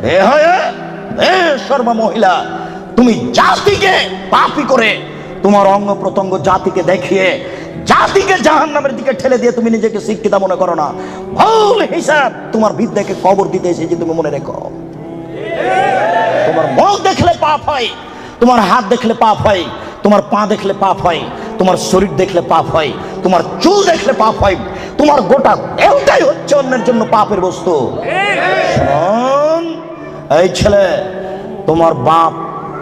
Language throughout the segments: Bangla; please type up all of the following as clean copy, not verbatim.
বেশরমা মহিলা, তুমি জাতিকে পাপী করে, তোমার অঙ্গ প্রত্যঙ্গ জাতিকে দেখিয়ে জাতিকে জাহান্নামের দিকে ঠেলে দিয়ে তুমি নিজেকে শিক্ষিত মনে করো না। ভুল হিসাব তোমার বিদ্যাকে কবর দিতে এসেছে, তুমি মনে রেখো। তোমার মুখ দেখলে পাপ হয়, তোমার হাত দেখলে পাপ হয়, তোমার পা দেখলে পাপ হয়, তোমার শরীর দেখলে পাপ হয়, তোমার চুল দেখলে পাপ হয়, তোমার গোটা দেহটাই হচ্ছে অন্যের জন্য পাপের বস্তু। শোন এই ছেলে, তোমার বাপ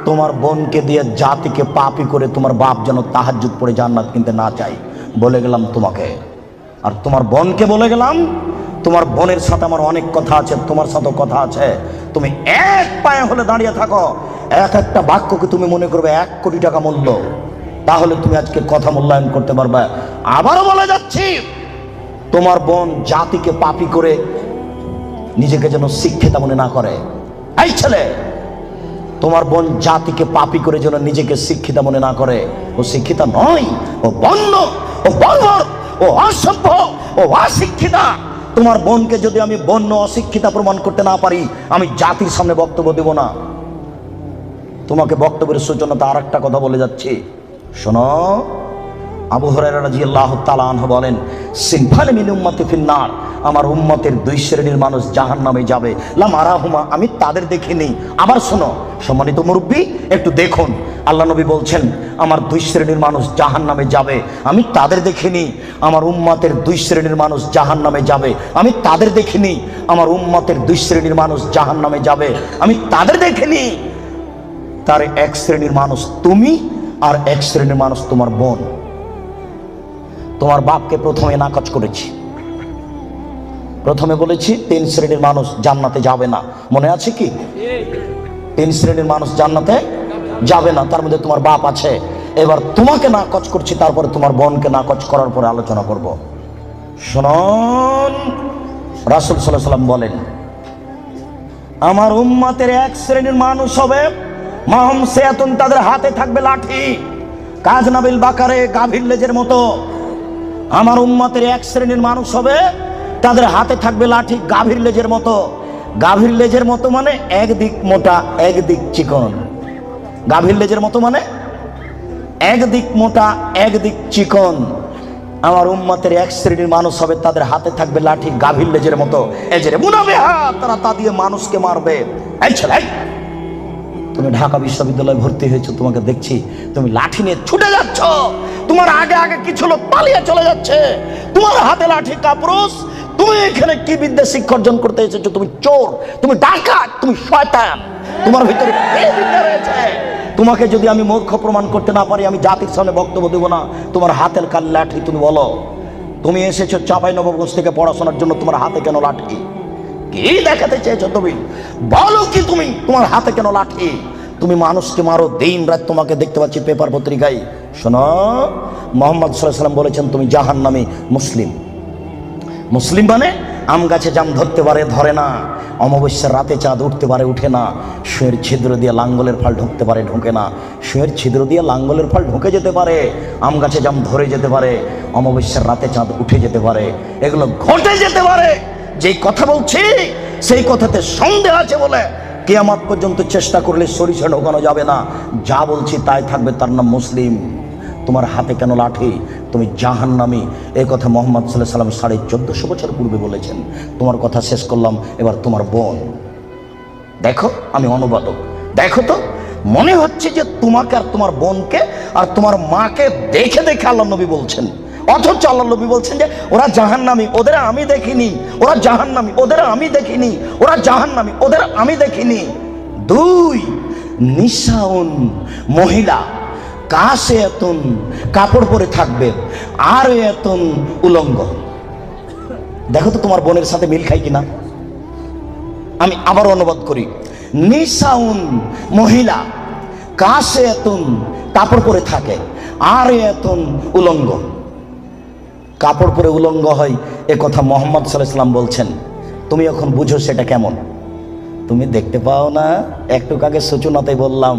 তোমার বোনকে দিয়ে জাতিকে পাপী করে তোমার বাপ যেন তাহাজ্জুদ পড়ে জান্নাত কিনতে না চায়, বলে গেলাম তোমাকে। আর তোমার বোনকে বলে গেলাম, তোমার বোনের সাথে আমার অনেক কথা আছে, তোমার সাথেও কথা আছে। তুমি এক পায়ে হলে দাঁড়িয়ে থাকো, এক একটা বাক্যকে তুমি মনে করবে 1 কোটি টাকা মূল্য, তাহলে তুমি আজকে কথা মূল্যায়ন করতে পারবে। আবারও বলে যাচ্ছি, তোমার বোন জাতিকে পাপী করে নিজেকে যেন শিক্ষিত মনে না করে। এই ছেলে, তোমার বোন জাতিকে পাপী করে যেন নিজেকে শিক্ষিত মনে না করে। ও শিক্ষিতা নয়, ও বন্য, ও বর্বর, ও অসভ্য, ও অশিক্ষিতা। তোমার বোনকে যদি আমি বন্য অশিক্ষিতা প্রমাণ করতে না পারি, আমি জাতির সামনে বক্তব্য দেব না। তোমাকে বক্তব্যের সূচনাতে আর একটা কথা বলে যাচ্ছি, শোনো। আবু হুরায়রা রাদিয়াল্লাহু তাআলা আনহু বলেন, সিনফানি মিন উম্মতি ফিন্নার, আমার উম্মতের 2 শ্রেণীর মানুষ জাহান্নামে যাবে, লা মারাহুমা, আমি তাদের দেখিনি। আবার শোনো সম্মানিত মুরব্বী, একটু দেখুন, আল্লাহ নবী বলছেন আমার 2 শ্রেণীর মানুষ জাহান্নামে যাবে, আমি তাদের দেখিনি। আমার উম্মতের 2 শ্রেণীর মানুষ জাহান্নামে যাবে, আমি তাদের দেখিনি। আমার উম্মতের 2 শ্রেণীর মানুষ জাহান্নামে যাবে, আমি তাদের দেখিনি। তার 1 শ্রেণীর মানুষ তুমি, আর 1 শ্রেণীর মানুষ তোমার বোন। তোমার বাপকে প্রথমে নাকচ করেছি, প্রথমে বলেছি 3 শ্রেণীর মানুষ জান্নাতে যাবে না, মনে আছে কি? 3 শ্রেণীর মানুষ জান্নাতে যাবে না, তার মধ্যে তোমার বাপ আছে। এবার তোমাকে নাকচ করছি, তারপরে তোমার বোনকে নাকচ করার পরে আলোচনা করব। শুনুন, রাসূল সাল্লাল্লাহু আলাইহি ওয়াসাল্লাম বলেন, আমার উম্মতের 1 শ্রেণীর মানুষ হবে মাহুম সিয়াতুন, তাদের হাতে থাকবে লাঠি, কাজনাবিল বাকারে, গাভীর লেজের মতো। আমার উম্মতের 1 শ্রেণীর মানুষ হবে, তাদের হাতে থাকবে লাঠি গাভীর লেজের মতো। গাভীর লেজের মতো মানে একদিক মোটা একদিক চিকন। গাভীর লেজের মতো মানে একদিক মোটা একদিক চিকন। আমার উম্মতের 1 শ্রেণীর মানুষ হবে, তাদের হাতে থাকবে লাঠি গাভীর লেজের মতো, এজরে মুনাবিহা, তারা তা দিয়ে মানুষকে মারবে। এই ছেলে, তুমি ঢাকা বিশ্ববিদ্যালয়ে ভর্তি হয়েছো, তোমাকে দেখছি তুমি লাঠি নিয়ে ছুটে যাচ্ছ, তোমার আগে আগে কিছু লোক পালিয়ে চলে যাচ্ছে, তোমার হাতে লাঠি কাপুরুষ। তুমি এখানে কি বিদ্যা শিক্ষা অর্জন করতে এসেছো? তুমি চোর, তুমি ডাকাত, তুমি শয়তান, তোমার ভিতরে কি বিদ্যা রয়েছে? তোমাকে যদি আমি মূর্খ প্রমাণ করতে না পারি, আমি জাতির সামনে বক্তব্য দেব না। তোমার হাতের কাল লাঠি, তুমি বলো। তুমি এসেছো চাঁপাইনবাবগঞ্জ থেকে পড়াশোনার জন্য, তোমার হাতে কেন লাঠি? কি দেখাতে চেয়েছো তুমি? বলো কি তুমি, তোমার হাতে কেন লাঠি? তুমি মানুষকে মারো দিন রাত, তোমাকে দেখতে পাচ্ছি পেপার পত্রিকায়। শোনো, মুহাম্মদ সাল্লাল্লাহু আলাইহি ওয়াসাল্লাম বলেছেন তুমি জাহান্নামী মুসলিম। মুসলিম মানে আম গাছে জাম ধরতে পারে, ধরে না, অমাবস্যার রাতে চাঁদ উঠতে পারে, উঠে না, শুঁয়ের ছিদ্র দিয়ে লাঙ্গলের ফাল ঢুকতে পারে, ঢোকে না, শুঁয়ের ছিদ্র দিয়ে লাঙ্গলের ফাল ঢুকে যেতে পারে, আম গাছে জাম ধরে যেতে পারে, অমাবস্যার রাতে চাঁদ উঠে যেতে পারে, এগুলো ঘটে যেতে পারে। যেই কথা বলছি সেই কথাতে সন্দেহ আছে বলে কিয়ামত পর্যন্ত চেষ্টা করলে সরিষা ঢোকানো যাবে না। যা বলছি তাই থাকবে, তার নাম মুসলিম। তোমার হাতে কেন লাঠি? তুমি জাহান্নামী। এই কথা মুহাম্মদ সাল্লাল্লাহু আলাইহি ওয়াসাল্লাম 1450 বছর পূর্বে বলেছেন। তোমার কথা শেষ করলাম, এবার তোমার বোন। দেখো, আমি অনুবাদক, দেখো তো, মনে হচ্ছে যে তোমাকে আর তোমার বোনকে আর তোমার মাকে দেখে দেখে আল্লাহ নবী বলছেন, অথচ আল্লাহ নবী বলছেন যে ওরা জাহান্নামী, ওদের আমি দেখিনি। ওরা জাহান্নামী, ওদের আমি দেখিনি। ওরা জাহান্নামী, ওদের আমি দেখিনি। 2 নিসাউন, মহিলা, কাশে এতন, কাপড় পরে থাকবে, আর এতন উলঙ্গ। দেখো তো তোমার বোনের সাথে মিল খাই কিনা। আমি আবার অনুবাদ করি, নিসাউন, মহিলা, কাশে এতন, কাপড় পরে থাকে, আর এতন উলঙ্গ। কাপড় পরে উলঙ্গ হয়, এ কথা মুহাম্মদ সাল্লাল্লাহু আলাইহি ওয়াসাল্লাম বলছেন। তুমি এখন বুঝো সেটা কেমন। তুমি দেখতে পাও না, একটু আগে সূচনাতে বললাম,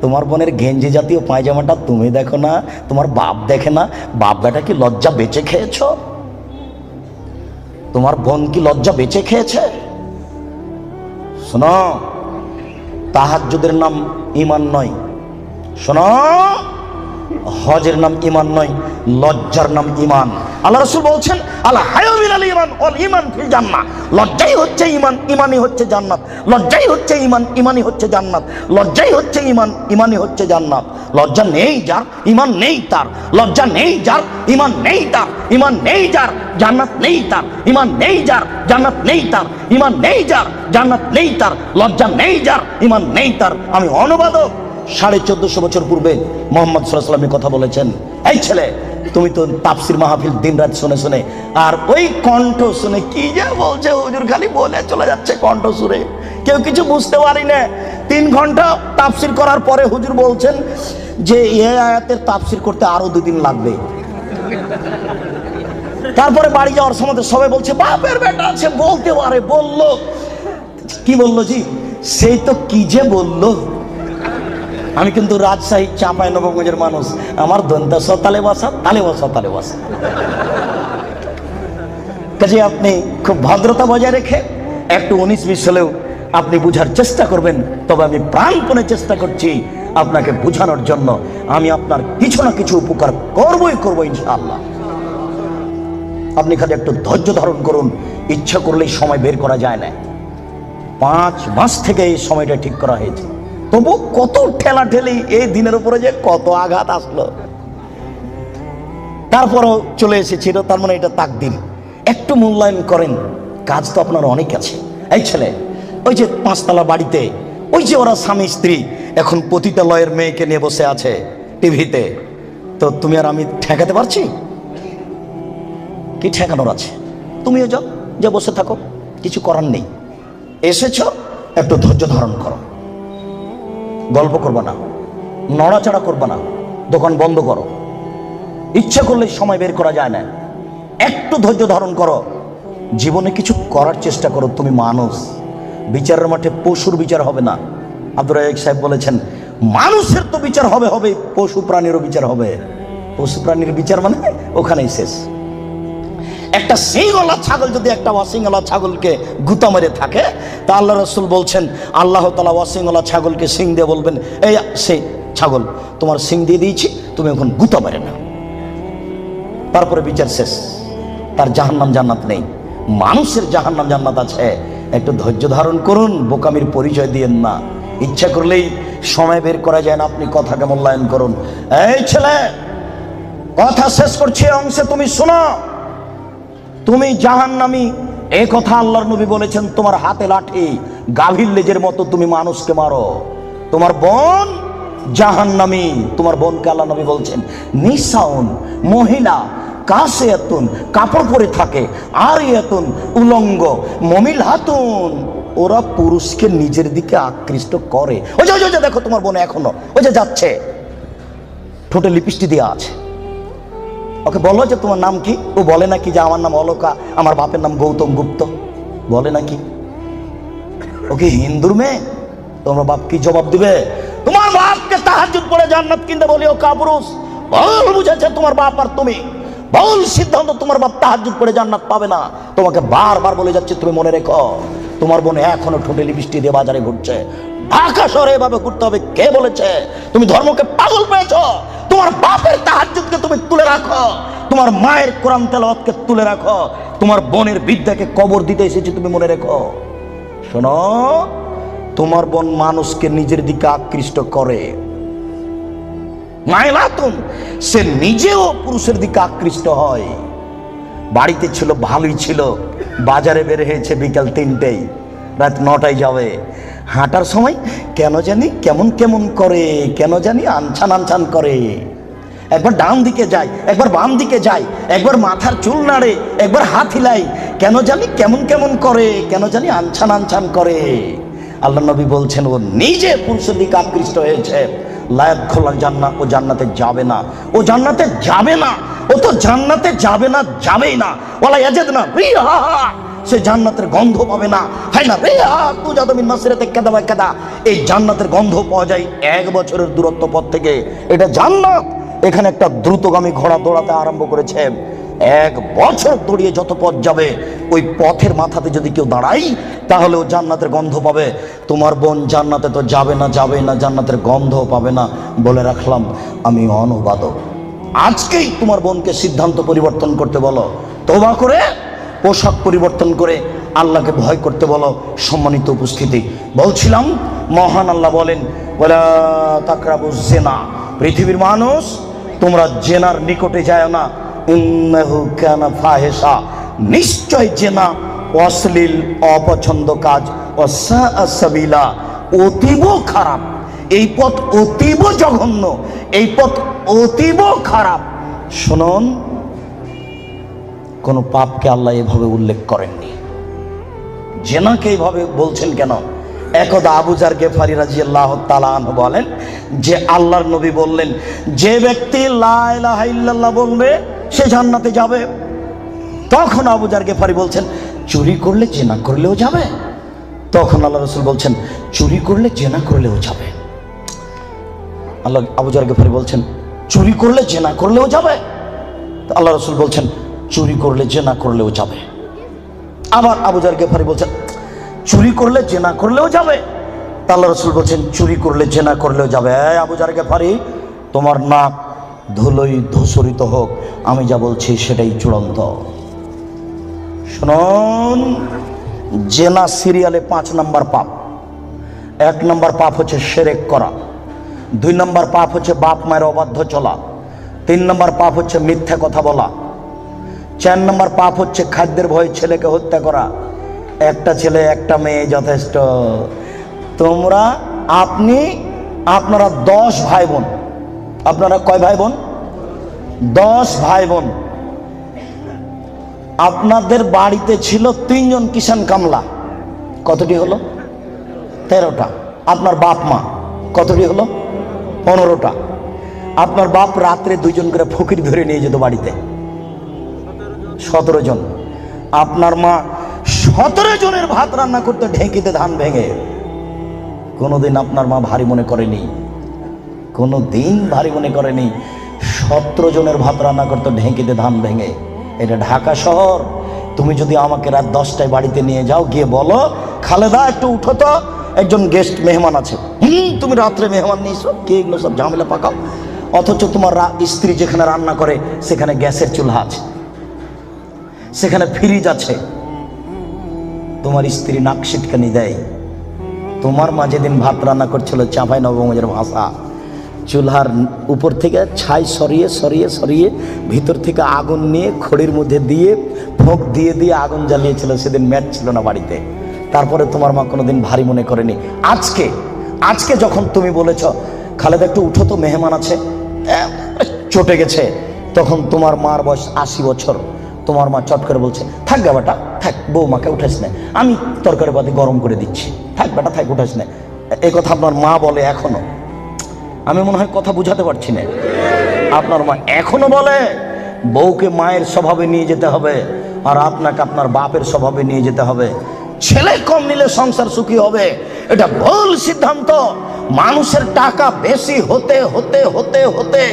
তোমার বোনের গেঞ্জি জাতীয় পায়জামাটা তুমি দেখো না, তোমার বাপ দেখে না। বাপ বেটা কি লজ্জা বেঁচে খেয়েছ? তোমার বোন কি লজ্জা বেঁচে খেয়েছে? শোনো, তাহাজ্জুদের নাম ঈমান নয়। শোনো, হজের নাম ঈমান নয়, লজ্জার নাম ঈমান। আল্লাহ রাসূল বলছেন, আল হায়া মিনাল ঈমান ওয়াল ঈমান ফিল জান্নাহ। লজ্জাই হচ্ছে ঈমান, ঈমানই হচ্ছে জান্নাত। লজ্জাই হচ্ছে ঈমান, ঈমানই হচ্ছে জান্নাত। লজ্জাই হচ্ছে ঈমান, ঈমানই হচ্ছে জান্নাত। লজ্জা নেই যার, ঈমান নেই তার। লজ্জা নেই যার, ঈমান নেই তার। ঈমান নেই যার, জান্নাত নেই তার। ঈমান নেই যার, জান্নাত নেই তার। ঈমান নেই যার, জান্নাত নেই তার। লজ্জা নেই যার, ঈমান নেই তার। আমি অনুবাদক। 1450 বছর পূর্বে মুহাম্মদ সাল্লাল্লাহু আলাইহি ওয়াসাল্লাম কথা বলেছেন, এই ছেলে, তুমি তো তাফসির মাহফিল দিন রাত শুনে শুনে, আর ওই কণ্ঠ শুনে কি যে বলছে হুজুর, খালি বলে চলে যাচ্ছে কণ্ঠ সুরে, কেউ কিছু বুঝতে পারি না। 3 ঘন্টা তাফসির করার পরে হুজুর বলছেন যে এই আয়াতের তাফসির করতে আরো 2 দিন লাগবে। তারপরে বাড়ি যাওয়ার সময় সবাই বলছে, বাপের বেটা আছে, বলতে পারে। বললো কি? বললো জি, সেই তো কি যে বললো। আমি কিন্তু রাজশাহী চাঁপাইনবাবগঞ্জের মানুষ, আমার দন্তাস তালে বসা, তালে বসা, তালে বসা। কাজে আপনি খুব ভদ্রতা বজায় রেখে একটু 19-20 হলেও আপনি বুঝার চেষ্টা করবেন। তবে আমি প্রাণপণে চেষ্টা করছি আপনাকে বোঝানোর জন্য। আমি আপনার কিছু না কিছু উপকার করবই করবো ইনশাআল্লাহ। আপনি খালি একটু ধৈর্য ধারণ করুন। ইচ্ছা করলেই সময় বের করা যায় না। 5 মাস থেকে এই সময়টা ঠিক করা হয়েছে, তবু কত ঠেলা ঠেলি, এই দিনের উপরে যে কত আঘাত আসলো, তারপরও চলে এসেছিল। তার মানে এটা তাকদীর। একটু মূল্যায়ন করেন, কাজ তো আপনার অনেক আছে। এই ছেলে, ওই যে 5 তলা বাড়িতে, ওই যে ওরা স্বামী স্ত্রী এখন পতিতালয়ের মেয়েকে নিয়ে বসে আছে টিভিতে, তো তুমি আর আমি ঠেকাতে পারছি? কি ঠেকানোর আছে? তুমিও যাও, যে বসে থাকো, কিছু করার নেই। এসেছ, একটু ধৈর্য ধারণ করো। গল্প করবা না, নড়াচড়া করবা না, দোকান বন্ধ করো। ইচ্ছা করলে সময় বের করা যায় না। একটু ধৈর্য ধারণ করো, জীবনে কিছু করার চেষ্টা করো। তুমি মানুষ, বিচারের মাঠে পশুর বিচার হবে না। আব্দুর রাজ্জাক সাহেব বলেছেন, মানুষের তো বিচার হবে হবে, পশু প্রাণীরও বিচার হবে। পশু প্রাণীর বিচার মানে ওখানেই শেষ। একটা সিংওয়ালা ছাগল যদি একটা অসিংওয়ালা ছাগলকে গুতা মেরে থাকে, তা আল্লাহ রাসূল বলছেন, আল্লাহ তাআলা অসিংওয়ালা ছাগলকে সিং দিয়ে বলবেন, এই সেই ছাগল, তোমার সিং দিয়ে দিয়েছি, তুমি এখন গুতা মেরে না। তারপরে বিচার শেষ। তার জাহান্নাম জান্নাত নেই। মানুষের জাহান্নাম জান্নাত আছে। একটু ধৈর্য ধারণ করুন, বোকামির পরিচয় দিয়েন না। ইচ্ছা করলেই সময় বের করা যায় না। আপনি কথাকে মূল্যায়ন করুন। এই ছেলে, কথা শেষ করছি অংশে, তুমি শোনো। তুমি জাহান্নামী, এই কথা আল্লাহর নবী বলেছেন। তোমার হাতে লাঠি, গাভীর লেজের মতো তুমি মানুষকে মারো। তোমার বোন জাহান্নামী। তোমার বোনকে আল্লাহ নবী বলছেন নিসাউন, মহিলা, কাসিয়াতুন, কাপড় পরে থাকে, আরিয়াতুন, উলঙ্গ, মমিল হাতুন, ওরা পুরুষকে নিজের দিকে আকৃষ্ট করে। ওই যে দেখো তোমার বোন এখনো ওই যে যাচ্ছে, ঠোঁটে লিপস্টিক দেওয়া আছে। ওকে বলো যে তোমার নাম কি? ও বলে নাকি যে আমার নাম অলকা, আমার বাপের নাম গৌতম গুপ্ত, বলে নাকি? ওকে হিন্দুর মেয়ে, তোমার বাপ কি জবাব দিবে? তোমার বাপকে তাহাজ্জুদ পড়ে জান্নাত কিনতে বলি ও কাপুরুষ। ভুল বুঝেছে তোমার বাপ আর তুমি, ভুল সিদ্ধান্ত। তোমার বাপ তাহাজ্জুদ পড়ে জান্নাত পাবে না। তোমাকে বারবার বলে যাচ্ছে, তুমি মনে রেখো, তোমার বোন এখনো ঠোঁটে লিপস্টিক দিয়ে বাজারে ঘুরছে। ঢাকা শহরে এভাবে ঘুরতে হবে কে বলেছে? তুমি ধর্মকে পাগল পেয়েছো। তোমার বাপের তাহাজ্জুদকে তুমি তুলে রাখো, তোমার মায়ের কোরআন তেলাওয়াতকে তুলে রাখো, তোমার বোনের বিদ্যাকে কবর দিতে এসেছে, তুমি মনে রেখো। শোনো, তোমার বোন মানুষকে নিজের দিকে আকৃষ্ট করে। মাইলাতুন, সে নিজেও পুরুষের দিকে আকৃষ্ট হয়। বাড়িতে ছিল, ভালোই ছিল, বাজারে বের হয়েছে বিকাল 3টেই, রাত 9টায় যাবে। হাঁটার সময় কেন জানি কেমন কেমন করে, কেন জানি আনছান আনছান করে। একবার ডান দিকে যায়, একবার বাম দিকে যায়, একবার মাথার চুল নাড়ে, একবার হাত হিলাই, কেন জানি কেমন কেমন করে, কেন জানি আনছান আনছান করে। আল্লাহ নবী বলছেন, ও নিজে পুরুষের দিকে আকৃষ্ট হয়েছে। লায়াত খোলার জান্নাত, ও জান্নাতে যাবে না, ও জান্নাতে যাবে না, ও তো জান্নাতে যাবে না, যাবেই না। ওয়ালা ইয়াজিদনা রিহা, সে জান্নাতের গন্ধ পাবে না। হয় না রিহা তুজাদু মিন মাসিরাতি কাদা ওয়া কাদা, এই জান্নাতের গন্ধ পাওয়া যায় 1 বছরের দূরত্ব পথ থেকে। এটা জান্নাত। এখানে একটা দ্রুতগামী ঘোড়া দৌড়াতে আরম্ভ করেছে। 1 বছর দৌড়িয়ে যত পথ যাবে ওই পথের মাথাতে যদি কেউ দাঁড়াই তাহলে ও জান্নাতের গন্ধ পাবে। তোমার বোন জান্নাতে তো যাবে না জান্নাতের গন্ধও পাবে না। বলে রাখলাম আমি অনুবাদক। আজকেই তোমার বোনকে সিদ্ধান্ত পরিবর্তন করতে বলো, তওবা করে পোশাক পরিবর্তন করে আল্লাহকে ভয় করতে বলো। সম্মানিত উপস্থিতি, বলছিলাম মহান আল্লাহ বলেন ওয়ালা তাকরাবুজ জিনা, পৃথিবীর মানুষ তোমরা জেনার নিকটে যায় না, ইন্নাহু কানা ফাহিশা, নিশ্চয় জেনা অশ্লীল অপছন্দ কাজ, ওয়াসাআ সাবিলা, অতীব খারাপ, এই পথ অতীব জঘন্য, এই পথ অতীব খারাপ। শুনুন, কোন পাপকে আল্লাহ এভাবে উল্লেখ করেননি, জেনাকে এইভাবে বলছেন কেন? একদা আবু যার গেফারি রাদিয়াল্লাহু তাআলা আনহু বলেন যে আল্লাহর নবী বললেন যে ব্যক্তি লা ইলাহা ইল্লাল্লাহ বলবে সে জান্নাতে যাবে। তখন আবু যার গেফারি বলছেন চুরি করলে জেনা করলেও যাবে? তখন আল্লাহ রাসূল বলছেন চুরি করলে জেনা করলেও যাবে। আল্লাহ আবু যার গেফারি বলছেন চুরি করলে জেনা করলেও যাবে? আল্লাহ রাসূল বলছেন চুরি করলে জেনা করলেও যাবে। আবার আবু যার গেফারি বলছেন চুরি করলে জেনা করলেও যাবে। আল্লাহ রাসূল বলছেন চুরি করলে জেনা করলেও যাবে। আবু যার গেফারি, তোমার নাক ধুলোই ধূসরিত হোক, আমি যা বলছি সেটাই চূড়ান্ত। শুনুন, জেনা সিরিয়ালে 5 নম্বর পাপ। 1 নম্বর পাপ হচ্ছে শিরক করা, 2 নম্বর পাপ হচ্ছে বাপ মায়ের অবাধ্য চলা, 3 নম্বর পাপ হচ্ছে মিথ্যা কথা বলা, 4 নম্বর পাপ হচ্ছে খাদ্যের ভয়ে ছেলেকে হত্যা করা। একটা ছেলে একটা মেয়ে যথেষ্ট। আপনারা 10 ভাই বোন। আপনারা কয় ভাই বোন? 10 ভাই বোন। আপনাদের বাড়িতে ছিল 3 জন কিষান কামলা, কতটি হলো? 13টা। আপনার বাপ মা কতটি হলো? 15টা। আপনার বাপ রাত্রে 2 জন করে ফকির ধরে নিয়ে যেত বাড়িতে, 17 জন। আপনার মা 17 জনের ভাত রান্না করতে ঢেঁকিতে ধান ভেঙে। কোনোদিন আপনার মা ভারী মনে করেনি, কোনোদিন ভারী মনে করেনি 17 জনের ভাত রান্না করতে ঢেঁকিতে ধান ভেঙে। এটা ঢাকা শহর। তুমি যদি আমাকে রাত 10টায় বাড়িতে নিয়ে যাও, গিয়ে বলো খালেদা একটু উঠো তো, একজন গেস্ট মেহমান আছে। তুমি রাত্রে মেহমান নিয়েছো, কে এগুলো সব ঝামেলা পাকাও? অথচ তোমার স্ত্রী যেখানে রান্না করে সেখানে গ্যাসের চুলা আছে, সেখানে ফ্রিজ আছে। তোমার স্ত্রী নাক সিটকানি দেয়। তোমার মা যেদিন ভাত রান্না করছিল চাঁপাই নবগঞ্জের ভাষা, চুলার উপর থেকে ছাই সরিয়ে সরিয়ে সরিয়ে ভিতর থেকে আগুন নিয়ে খড়ির মধ্যে দিয়ে ফোঁক দিয়ে দিয়ে আগুন জ্বালিয়েছিল। সেদিন ম্যাট ছিল না বাড়িতে। তারপরে তোমার মা কোনোদিন ভারী মনে করেনি। আজকে যখন তুমি বলেছ খালেদা একটু উঠো তো, মেহমান আছে, চটে গেছে, তখন তোমার মার বয়স 80 বছর। তোমার মা চট করে বলছে থাক গে বেটা থাক, বৌমাকে উঠাস না, আমি তরকারি পাতি গরম করে দিচ্ছি, থাক বেটা থাক, উঠাস না। এই কথা আপনার মা বলে এখনো। আমি মনে হয় কথা বুঝাতে পারছি না। আপনার মা এখনো বলে বউকে মায়ের স্বভাবে নিয়ে যেতে হবে, আর আপনাকে আপনার বাপের স্বভাবে নিয়ে যেতে হবে। ছেলে কম নিলে সংসার সুখী হবে, এটা ভুল সিদ্ধান্ত। মানুষের টাকা বেশি হতে হতে হতে হতে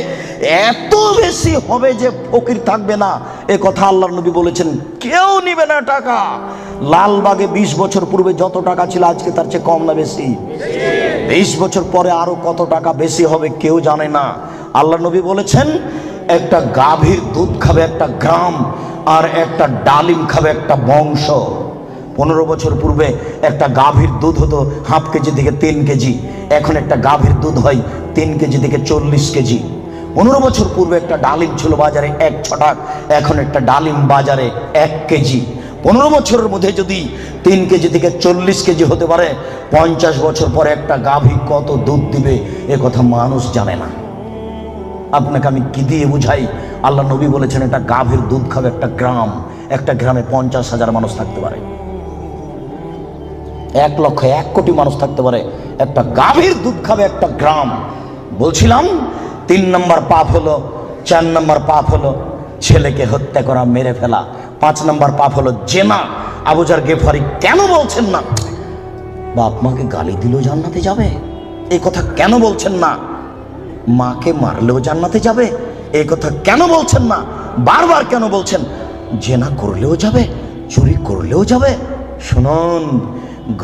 এত বেশি হবে যে ফকির থাকবে না, এ কথা আল্লাহর নবী বলেছেন। কেউ নিবে না টাকা। লালবাগে 20 বছর পূর্বে যত টাকা ছিল আজকে তার চেয়ে কম না বেশি? 20 বছর পরে আরো কত টাকা বেশি হবে কেউ জানে না। আল্লাহর নবী বলেছেন একটা গাভীর দুধ খাবে একটা গ্রাম, আর একটা ডালিম খাবে একটা বংশ। 15 বছর পূর্বে একটা গাভীর দুধ হতো হাফ কেজি থেকে 3 কেজি, এখন একটা গাভীর দুধ হয় 3 কেজি থেকে 40 কেজি। 15 বছর পূর্বে একটা ডালিম ছিল বাজারে 1 ছটাক, এখন একটা ডালিম বাজারে 1 কেজি। 15 বছরের মধ্যে যদি 3 কেজি থেকে 40 কেজি হতে পারে, 50 বছর পরে একটা গাভী কত দুধ দিবে এ কথা মানুষ জানে না। আপনাকে আমি কি দিয়ে বুঝাই? আল্লাহ নবী বলেছেন একটা গাভীর দুধ খাবে একটা গ্রাম। একটা গ্রামে 50,000 মানুষ থাকতে পারে, 1 লক্ষ 1 কোটি মানুষ থাকতে পারে। একটা গাভীর দুধ খাবে একটা গ্রাম। বলছিলাম 3 নম্বর পাপ হলো, 4 নম্বর পাপ হলো ছেলেকে হত্যা করা, মেরে ফেলা। 5 নম্বর পাপ হলো জেনা। আবু যার গেফারি কেন বলছেন না বাপ মাকে গালি দিলেও জান্নাতে যাবে? এই কথা কেন বলছেন না? মাকে মারলেও জান্নাতে যাবে? এই কথা কেন বলছেন না? বারবার কেন বলছেন জেনা করলেও যাবে, চুরি করলেও যাবে? শুনুন,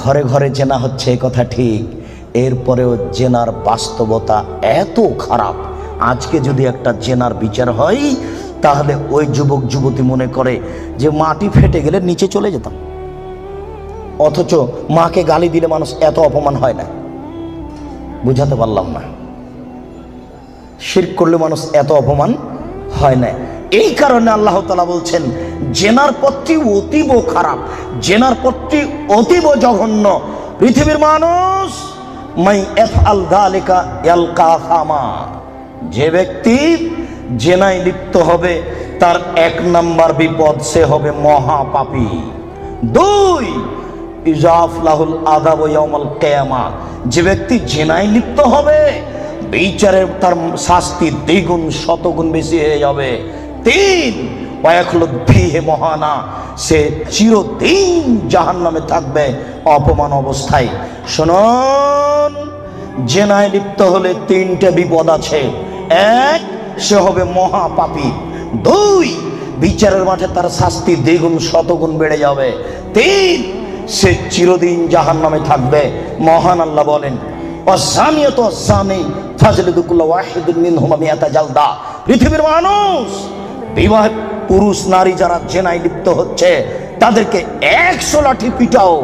ঘরে ঘরে জেনা হচ্ছে এ কথা ঠিক, এরপরেও জেনার বাস্তবতা এত খারাপ। আজকে যদি একটা জেনার বিচার হয়, তাহলে ওই যুবক যুবতী মনে করে যে মাটি ফেটে গেলে নিচে চলে যেতাম। অথচ মাকে গালি দিলে মানুষ এত অপমান হয় না। বুঝাতে পারলাম না? শিরক করলে মানুষ এত অপমান হয় না। এই কারণে আল্লাহ তাআলা বলছেন জেনার পথটি অতীব খারাপ, জেনার পথটি অতীব জঘন্য। পৃথিবীর মানুষ মাই ইফআল যালিকা ইয়ালকা আসামা, যে ব্যক্তি জেনায় লিপ্ত হবে তার 1 নাম্বার বিপদ, সে হবে মহাপাপী। 2, ইজাফ লাহুল আযাব ইয়াউমাল কিয়ামা, যে ব্যক্তি জেনায় লিপ্ত হবে বিচারে তার শাস্তি দ্বিগুণ শতগুণ বেশি হয়ে যাবে। 3, ওয়ায়াখলুদ ফীহি মুহানা, সে চিরদিন জাহান্নামে থাকবে অপমান অবস্থায়। শুনুন, জেনায় লিপ্ত হলে 3টে বিপদ আছে। 1, সে হবে মহাপাপী। 2, বিচারের মাঠে তার শাস্তি দ্বিগুণ শতগুণ বেড়ে যাবে। 3, সে চিরদিন জাহান্নামে থাকবে। মহান আল্লাহ বলেন ওয়াসানিয়াতু ওয়াসানি ফাজলিদু কুল্লা ওয়াহিদিন মিনহুমা মিআতা জালদা। পৃথিবীর মানুষ, বিবাহ পুরুষ নারী যারা জেনায় লিপ্ত হচ্ছে তাদেরকে 100 লাঠি পিটাও।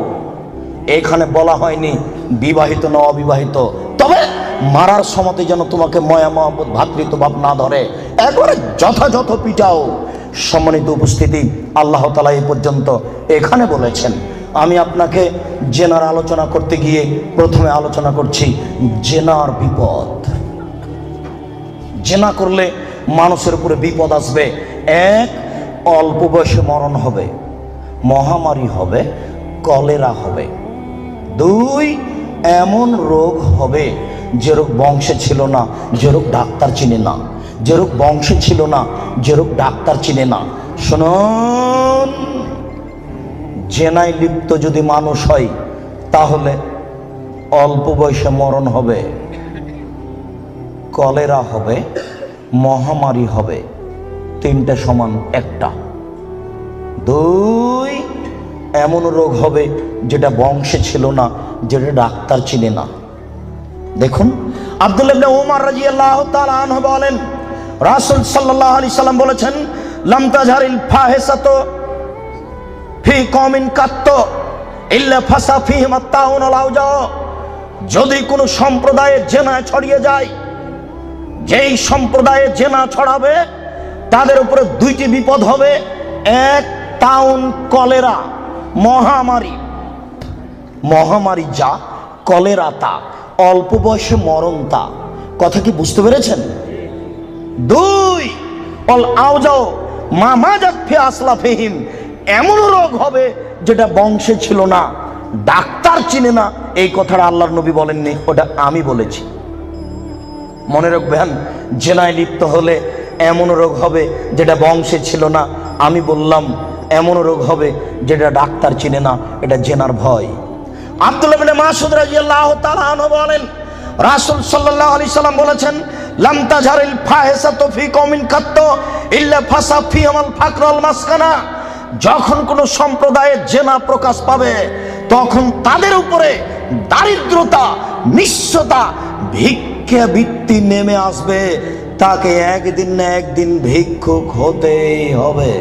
এখানে বলা হয়নি বিবাহিত না অবিবাহিত, তবে মারার সময় যেন তোমাকে ময়া মহব্বত ভাতৃত্বভাব না ধরে, একবারে যথাযথ পিটাও। সম্মানিত উপস্থিতি, আল্লাহ তাআলা এই পর্যন্ত এখানে বলেছেন। আমি আপনাকে জেনার আলোচনা করতে গিয়ে প্রথমে আলোচনা করছি জেনার বিপদ। জেনা করলে মানুষের উপরে বিপদ আসবে। 1, অল্প বয়সে মরণ হবে, মহামারী হবে, কলেরা হবে। 2, এমন রোগ হবে যে রোগ বংশে ছিল না, যে রোগ ডাক্তার চিনে না, যে রোগ বংশে ছিল না, যে রোগ ডাক্তার চিনে না। শুনুন, জেনায় লিপ্ত যদি মানুষ হয় তাহলে অল্প বয়সে মরণ হবে, কলেরা হবে, মহামারী হবে। 3টে সমান একটা। 2, এমন রোগ হবে যেটা বংশে ছিল না, যেটা ডাক্তার চিনে না। দেখুন, আব্দুল্লাহ ইবনে উমর রাদিয়াল্লাহু তাআলা আনহু বলেন রাসূল সাল্লাল্লাহু আলাইহি সাল্লাম বলেছেন লাম তাজহারিল ফাহিসাতু ফি কওমিন কাত্ত ইল্লা ফাসা ফিহিম আত-তাউন ওয়াল আওজা। যদি কোনো সম্প্রদায়ে জেনা ছড়িয়ে যায়, যেই সম্প্রদায়ে জেনা ছড়াবে তাদের উপরে 2টি বিপদ হবে। 1, তাউন, কলেরা, মহামারী। মহামারী যা, কলেরা তা, অল্প বয়সে মরণ তা। কথা কি বুঝতে পেরেছেন? 2, অল আওজাও মামাজাত ফি আসলাফিহিম, এমন রোগ হবে যেটা বংশে ছিল না, ডাক্তার চিনে না। এই কথাটা আল্লাহর নবী বলেননি, ওটা আমি বলেছি। মনে রাখবেন, জেনায় লিপ্ত হলে এমন রোগ হবে যেটা বংশে ছিল না, আমি বললাম। এমন রোগ হবে যেটা ডাক্তার চিনে না, এটা জেনার ভয়। আব্দুল্লাহ ইবনে মাসউদ রাদিয়াল্লাহু তাআলা আনহু বলেন রাসূল সাল্লাল্লাহু আলাইহি সাল্লাম বলেছেন লাম তাজহারিল ফাহিসাতু ফি কওমিন কাত্ত ইল্লা ফাসা ফিহিমাল ফাকর ওয়াল মাসকানা। যখন কোন সম্প্রদায়ে জেনা প্রকাশ পাবে তখন তাদের উপরে দারিদ্রতা, নিঃস্বতা, ভিক্ষাবৃত্তি নেমে আসবে। তাকে একদিন না একদিন ভিক্ষুক হতেই হবে।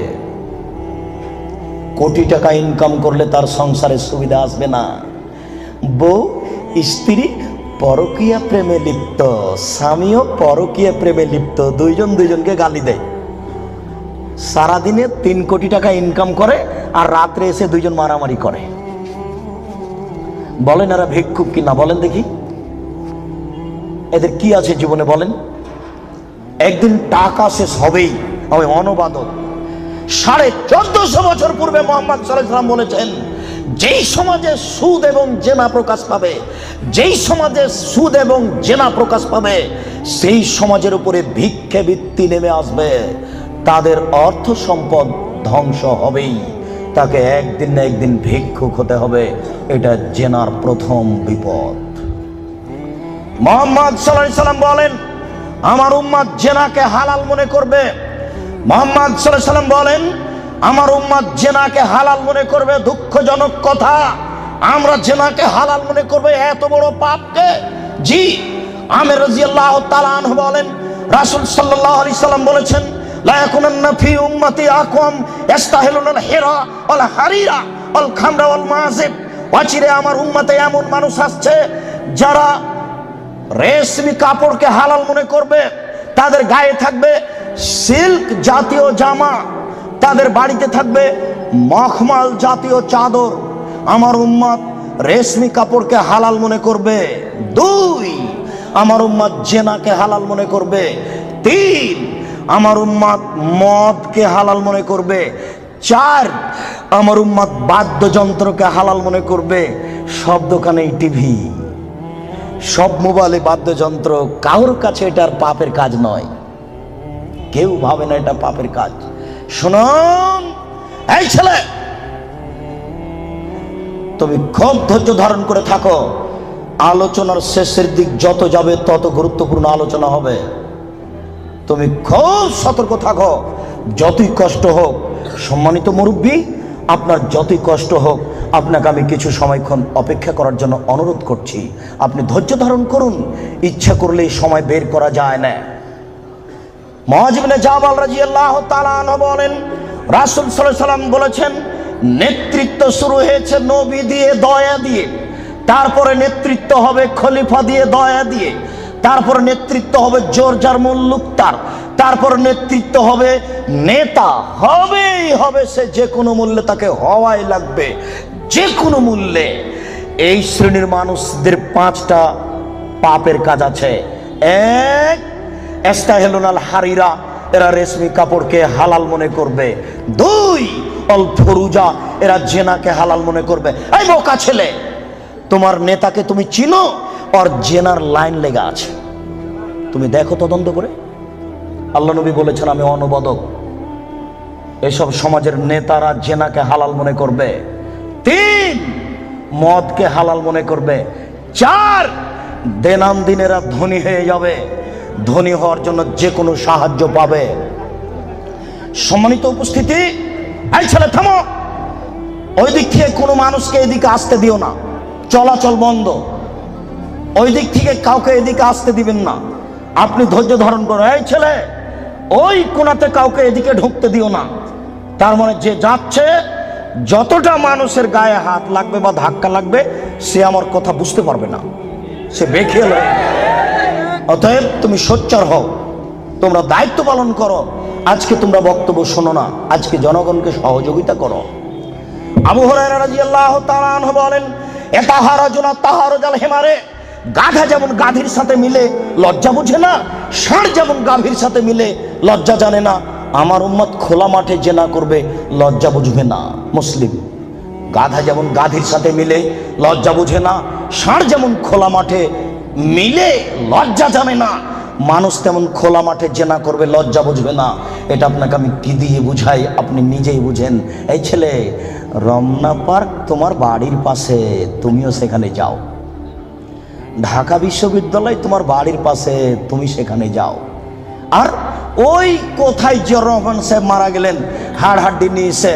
কোটি টাকা ইনকাম করলে তার সংসারে সুবিধা আসবে না। বউ স্ত্রী পরকীয়া প্রেমে লিপ্ত, স্বামীও পরকীয়া প্রেমে লিপ্ত, দুইজন দুইজনকে গালি দেয়। সারাদিনে 3 কোটি টাকা ইনকাম করে আর রাত্রে এসে দুইজন মারামারি করে। বলেন এরা ভিক্ষুক কিনা? বলেন দেখি, এদের কি আছে জীবনে বলেন? একদিন টাকা শেষ হবেই। আমি অনবাদক 1450 বছর পূর্বে মুহাম্মদ সাল্লাল্লাহু আলাইহি ওয়াসাল্লাম বলেছেন, যেই সমাজে সুদ এবং জেনা প্রকাশ পাবে, যেই সমাজে সুদ এবং জেনা প্রকাশ পাবে, সেই সমাজের উপরে ভিক্ষাবৃত্তি নেমে আসবে। তাদের অর্থ সম্পদ ধ্বংস হবেই, তাকে একদিন না একদিন ভিক্ষুক হতে হবে। এটা জেনার প্রথম বিপদ। মুহাম্মদ সাল্লাল্লাহু আলাইহি ওয়াসাল্লাম বলেন, আমার উম্মত জেনাকে হালাল মনে করবে, মুহাম্মদ সাল্লাল্লাহু আলাইহি সাল্লাম বলেন, আমার উম্মত জেনাকে হালাল মনে করবে। দুঃখজনক কথা, আমরা জেনাকে হালাল মনে করবে, এত বড় পাপকে। জি, আমির রাদিয়াল্লাহু তাআলা আনহু বলেন, রাসূল সাল্লাল্লাহু আলাইহি সাল্লাম বলেছেন, লা ইয়াকুনান্না ফি উম্মতি আকওয়াম ইস্তাহিলুল হিরা ওয়াল হারিরা ওয়াল খামরা ওয়াল মাযিব। অচিরে আমার উম্মতে এমন মানুষ আসছে যারা রেশমি কাপড়কে হালাল মনে করবে, তাদের গায়ে থাকবে সিল্ক জাতীয় জামা, তাদের বাড়িতে থাকবে মখমল জাতীয় চাদর। আমার উম্মত রেশমি কাপড়কে হালাল মনে করবে। 2, আমার উম্মত জেনাকে হালাল মনে করবে। 3, আমার উম্মত মদকে হালাল মনে করবে। 4, আমার উম্মত বাদ্যযন্ত্রকে হালাল মনে করবে। সব দোকানেই টিভি, সব মোবাইলে বাদ্যযন্ত্র, কারোর কাছে এটার পাপের কাজ নয়, কেউ ভাবে না এটা পাপের কাজ। শুনুন, এই ছেলে, তুমি খুব ধৈর্য ধারণ করে থাকো। আলোচনার শেষের দিক যত যাবে তত গুরুত্বপূর্ণ আলোচনা হবে। তুমি খুব সতর্ক থাকো, যতই কষ্ট হোক। সম্মানিত মুরব্বী, আপনার যতই কষ্ট হোক, আপনাকে আমি কিছু সময়ক্ষণ অপেক্ষা করার জন্য অনুরোধ করছি। আপনি ধৈর্য ধারণ করুন, ইচ্ছা করলেই সময় বের করা যায় না। মুআয ইবনে জাবাল রাদিয়াল্লাহু তাআলা আনহু বলেন, রাসূল সাল্লাল্লাহু আলাইহি সাল্লাম বলেছেন, নেতৃত্ব শুরু হয়েছে নবী দিয়ে, দয়া দিয়ে, তারপরে নেতৃত্ব হবে খলিফা দিয়ে, দয়া দিয়ে, তারপরে নেতৃত্ব হবে জোর যার মুল্লুক তার, তারপর নেতৃত্ব হবে নেতা, হবেই হবে, সে যে কোনো মূল্যে তাকে হওয়াই লাগবে, যে কোনো মূল্যে। এই শ্রেণীর মানুষদের 5টা পাপের কাজ আছে। 1, ইস্তাহিলুল হারিরা, এরা রেশমি কাপড়কে হালাল মনে করবে। 2, অল ফুরুজা, এরা জেনাকে হালাল মনে করবে। এই বোকা ছেলে, তোমার নেতাকে তুমি চিনো? আর জেনার লাইন লেগা আছে, তুমি দেখো তদন্ত করে। আল্লাহ নবী বলেছেন, আমি অনুবাদক। এসব সমাজের নেতারা জেনাকে হালাল মনে করবে। 3, মদকে হালাল মনে করবে। 4, দিনান এরা ধনী হয়ে যাবে, ধনী হওয়ার জন্য যে কোনো সাহায্য পাবে। সম্মানিত উপস্থিতি, এই ছেলে থামো, ওই দিক থেকে কোনো মানুষকে এদিকে আসতে দিও না, চলাচল বন্ধ। ওই দিক থেকে কাউকে এদিকে আসতে দিবেন না, আপনি ধৈর্য ধারণ করো। এই ছেলে, ওই কোণাতে কাউকে এদিকে ঢুকতে দিও না। তার মানে যে যাচ্ছে, যতটা মানুষের গায়ে হাত লাগবে বা ধাক্কা লাগবে, সে আমার কথা বুঝতে পারবে না, সে বেখেয়াল হয়ে যাবে। অতএব তুমি সোচ্চার হও, তোমরা দায়িত্ব পালন করো। আজকে তোমরা বক্তব্য শোনো না, আজকে জনগণকে সহযোগিতা করো। আবু হুরায়রা রাদিয়াল্লাহু তাআলা আনহু বলেন, এতাহারাজুনা তাহারুজাল হিমারে, গাধা যেমন গাধীর সাথে মিলে লজ্জা বুঝে না, ষাঁড় যেমন গাভীর সাথে মিলে লজ্জা জানে না, আমার উম্মত খোলা মাঠে জেনা করবে, লজ্জা বুঝবে না। মুসলিম, গাধা যেমন গাধীর সাথে মিলে লজ্জা বুঝে না, ষাঁড় যেমন খোলা মাঠে মিলে লজ্জা জানে না, মানুষ তেমন খোলা মাঠে জেনা করবে, লজ্জা বুঝবে না। এটা আপনাকে আমি কি দিয়ে বুঝাই, আপনি নিজেই বুঝেন। এই ছেলে, রমনা পার্ক তোমার বাড়ির পাশে, তুমিও সেখানে যাও। ঢাকা বিশ্ববিদ্যালয় তোমার বাড়ির পাশে, তুমি সেখানে যাও। আর ওই কোথায় জিয়াউর রহমান সাহেব মারা গেলেন, হাড়হাড্ডি নিয়ে এসে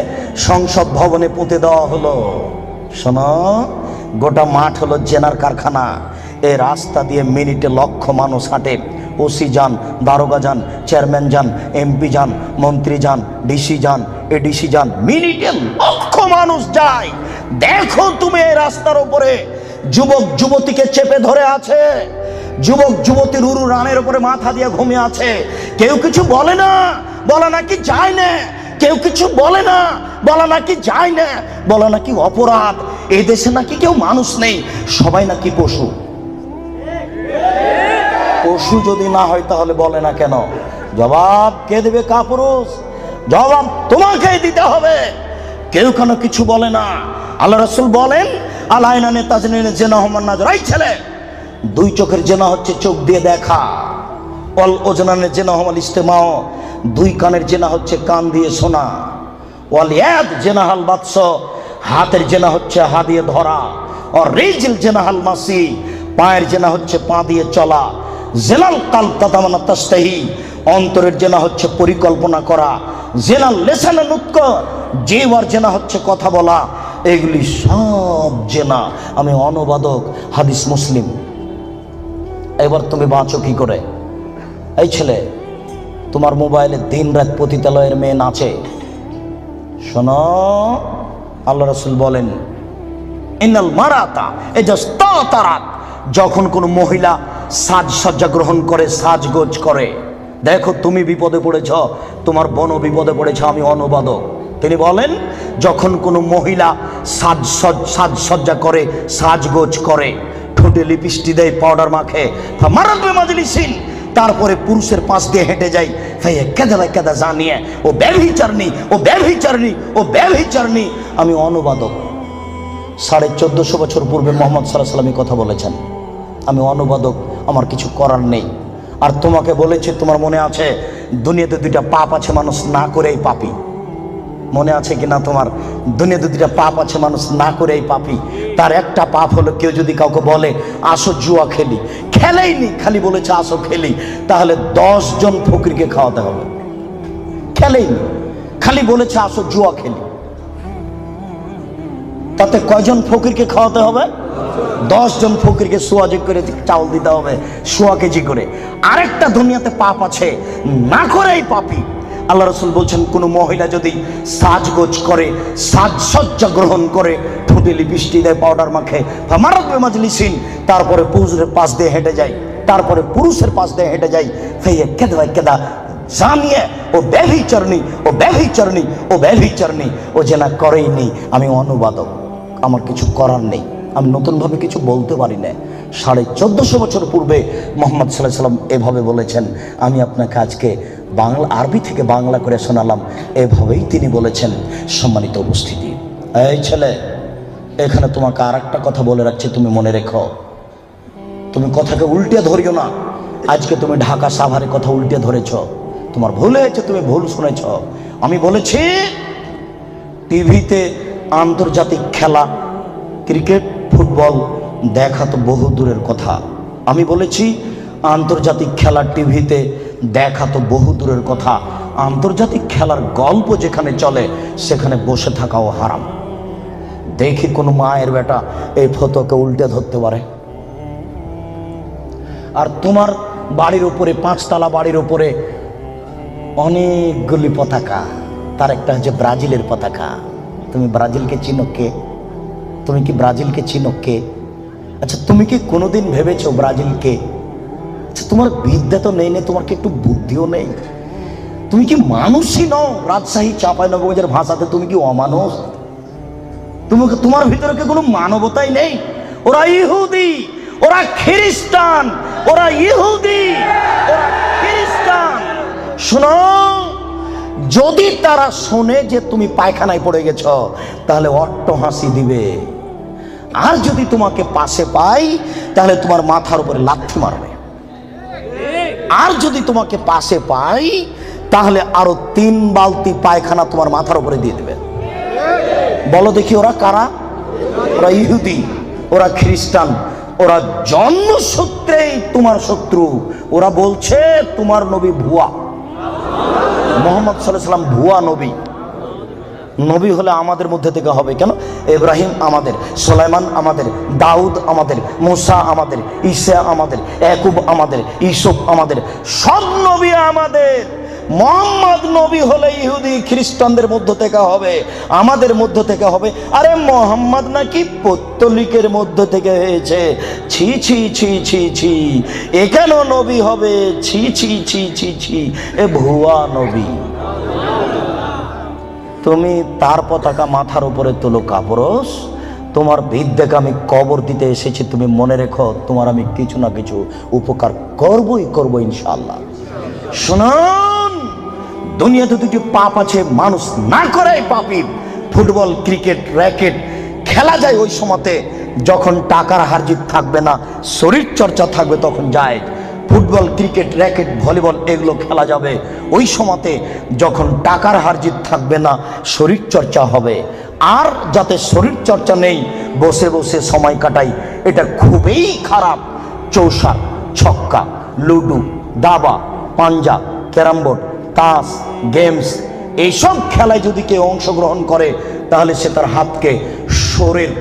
সংসদ ভবনে পুঁতে দেওয়া হলো। শোনো, গোটা মাঠ হলো জেনার কারখানা। এই রাস্তা দিয়ে মিনিটে লক্ষ মানুষ হাঁটে। ওসি যান, দারোগা যান, চেয়ারম্যান যান, এমপি যান, মন্ত্রী যান, ডিসি যান, এডিসি যান, মিনিটে লক্ষ মানুষ যায়। দেখো তুমি এই রাস্তার উপরে যুবক যুবতীকে চেপে ধরে আছে, যুবক যুবতী রুরু রানের উপরে মাথা দিয়ে ঘুমিয়ে আছে। কেউ কিছু বলে না, বলা নাকি যায় না। কেউ কিছু বলে না, বলা নাকি যায় না, বলা নাকি অপরাধ। এই দেশে নাকি কেউ মানুষ নেই, সবাই নাকি পশু। পশু যদি না হয় তাহলে বলে না কেন? জবাব কে দেবে? কাপুরুষ। জবাব তোমাকেই দিতে হবে। কেউ কেন কিছু বলে না। আল্লাহ রাসূল বলেন, আলাইনানে তাজনিনে জেনা হমান নাজর। এই ছেলে, 2 চোখের জেনা হচ্ছে চোখ দিয়ে দেখা। অল ওজনানে জেনা হমাল ইস্তেমাও, 2 কানের জেনা হচ্ছে কান দিয়ে শোনা। ওয়াল ইয়াদ জেনা হাল বাতস, হাতের জেনা হচ্ছে হাত দিয়ে ধরা। আর রিজিল জেনা হাল মাসি, পায়ের জেনা হচ্ছে পা দিয়ে চলা। জেলাল কালব তাতামানা তাস্তাহি, অন্তরের জেনা হচ্ছে পরিকল্পনা করা, জেনা লেসানে নুতক, জিহ্বার জেনা হচ্ছে কথা বলা, এগুলি সব জেনা। আমি অনুবাদক, হাদিস মুসলিম। এবার তুমি বাঁচো কি করে? এই ছেলে, তোমার মোবাইলে দিন রাত পতিতালয়ের মেয়ে নাচে, শোনো, আল্লাহ রাসূল বলেন ইন্নাল মারাতা ইজাস্তাতারাত, যখন কোনো মহিলা সাজসজ্জা গ্রহণ করে, সাজগোজ করে, দেখো তুমি বিপদে পড়েছ, তোমার বোনও বিপদে পড়েছ। আমি অনুবাদক। তিনি বলেন যখন কোনো মহিলা সাজসজ্জা করে, সাজগোজ করে, ঠোঁটে লিপস্টিক দেয়, পাউডার মাখে, মারাবে মাজলিসিন, তারপরে পুরুষের পাশ দিয়ে হেঁটে যায়, কেদা জানিয়ে ও ব্যভিচারণী, ও ব্যভিচারণী, ও ব্যভিচারণী। আমি অনুবাদক। 1450 বছর পূর্বে মুহাম্মদ সাল্লাল্লাহু আলাইহি ওয়াসাল্লাম কথা বলেছেন। আমি অনুবাদক, আমার কিছু করার নেই। আর তোমাকে বলেছে, তোমার মনে আছে দুনিয়াতে দুইটা পাপ আছে, মানুষ না করেই পাপী। মনে আছে কিনা তোমার? দুনিয়াতে দুইটা পাপ আছে, মানুষ না করেই পাপী। তার একটা পাপ হলো, কেউ যদি কাউকে বলে আসো জুয়া খেলি, খেলেইনি, খালি বলেছে আসো খেলি, তাহলে 10 জন ফকিরকে খাওয়াতে হবে। খেলেইনি, খালি বলেছে আসো জুয়া খেলি, তাতে কয়জন ফকিরকে খাওয়াতে হবে? 10 জন ফকিরকে সোয়াজি করে চাউল দিতে হবে, 100 কেজি করে। আরেকটা দুনিয়াতে পাপ আছে, না করেই পাপী। আল্লাহ রাসূল বলছেন, কোনো মহিলা যদি সাজগোজ করে, সাজসজ্জা গ্রহণ করে, ঠোঁটে লিপস্টিক দেয়, পাউডার মাখে, ফামারাত মাজলিসিন, তারপরে পুরুষের পাশ দিয়ে হেঁটে যায়, তারপরে পুরুষের পাশ দিয়ে হেঁটে যায়, কেদা জানিয়ে ও ব্যভিচারণী, ও ব্যভিচারণী, ও ব্যভিচারণী, ও জেনা করেইনি। আমি অনুবাদক, আমার কিছু করার নেই, আমি নতুনভাবে কিছু বলতে পারি না। 1450 বছর পূর্বে মুহাম্মদ সাল্লাল্লাহু আলাইহি ওয়াসাল্লাম এভাবে বলেছেন। আমি আপনাকে আজকে বাংলা, আরবি থেকে বাংলা করে শোনালাম, এভাবেই তিনি বলেছেন। সম্মানিত উপস্থিতি, এই ছেলে, এখানে তোমাকে আর একটা কথা বলে রাখছি, তুমি মনে রেখো। তুমি কথাকে উল্টে ধরিও না। আজকে তুমি ঢাকা সাভারের কথা উল্টে ধরেছ, তোমার ভুল হয়েছে, তুমি ভুল শুনেছ। আমি বলেছি টিভিতে আন্তর্জাতিক খেলা, ক্রিকেট, ফুটবল দেখা তো বহু দূরের কথা। আমি বলেছি আন্তর্জাতিক খেলা টিভিতে দেখা তো বহু দূরের কথা, আন্তর্জাতিক খেলার গল্প যেখানে চলে সেখানে বসে থাকাও হারাম। দেখি কোন মায়ের বেটা এই ফতোকে উল্টে ধরতে পারে। আর তোমার বাড়ির উপরে, 5 তলা বাড়ির উপরে অনেকগুলি পতাকা, তার একটা হচ্ছে ব্রাজিলের পতাকা। তুমি ব্রাজিলকে চিনো কে? তুমি কি ব্রাজিলকে চিনো কে? আচ্ছা, তুমি কি কোনোদিন ভেবেছো ব্রাজিলকে? আচ্ছা, তোমার বিদ্যা তো নেই, তোমার কি একটু বুদ্ধিও নেই? তুমি কি মানুষই নও? রাজশাহী চাঁপাইনবাবগঞ্জের ভাষাতে তুমি কি অমানুষ? তোমার ভিতরে কি কোনো মানবতাই নেই? ওরা ইহুদি, ওরা খ্রিস্টান, ওরা ইহুদি, ওরা খ্রিস্টান। শোনো, যদি তারা শোনে যে তুমি পায়খানায় পড়ে গেছ, তাহলে অট্ট হাসি দিবে। আর যদি তোমাকে পাশে পাই, তাহলে তোমার মাথার উপরে লাথি মারবে। আর যদি তোমাকে পাশে পাই, তাহলে আরো 3 বালতি পায়খানা তোমার মাথার উপরে দিয়ে দেবে। বলো দেখি, ওরা কারা? ওরা ইহুদি, ওরা খ্রিস্টান, ওরা জন্মসূত্রেই তোমার শত্রু। ওরা বলছে তোমার নবী ভুয়া, মুহাম্মদ সাল্লাল্লাহু আলাইহি ওয়াসাল্লাম ভুয়া নবী। নবী হলে আমাদের মধ্যে থেকে হবে কেন? ইব্রাহিম আমাদের, সুলাইমান আমাদের, দাউদ আমাদের, মুসা আমাদের, ঈসা আমাদের, ইয়াকুব আমাদের, ইউসুফ আমাদের, সব নবী আমাদের। মুহাম্মদ নবী হলে ইহুদি খ্রিস্টানদের মধ্য থেকে হবে, আমাদের মধ্য থেকে হবে। আরে মুহাম্মদ নাকি পৌত্তলিকের মধ্য থেকে হয়েছে। ছি ছি ছি ছি ছি, এ কেন নবী হবে? ছি ছি ছি ছি ছি, এ ভুয়া নবী। তুমি তার পতাকা মাথার উপরে তুলো কাপুরুষ। তোমার বিদ্যাকে আমি কবর দিতে এসেছি, তুমি মনে রেখো, তোমার আমি কিছু না কিছু উপকার করবই করব ইনশাআল্লাহ। শুনুন, দুনিয়াতে 2টি পাপ আছে, মানুষ না করেই পাপী। ফুটবল, ক্রিকেট, র্যাকেট খেলা যায় ওই সময়তে যখন টাকার হারজিত থাকবে না, শরীর চর্চা থাকবে, তখন যায়। ফুটবল, ক্রিকেট, র্যাকেট, ভলিবল এগুলো খেলা যাবে ওই সময়তে যখন টাকার হারজিত থাকবে না, শরীর চর্চা হবে। আর যাতে শরীর চর্চা নেই, বসে বসে সময় কাটাই, এটা খুবই খারাপ। চৌসার, ছক্কা, লুডু, দাবা, পাঞ্জা, ক্যারাম বোর্ড, তাস, গেমস, এইসব খেলায় যদি কেউ অংশগ্রহণ করে তাহলে সে তার হাতকে শরীর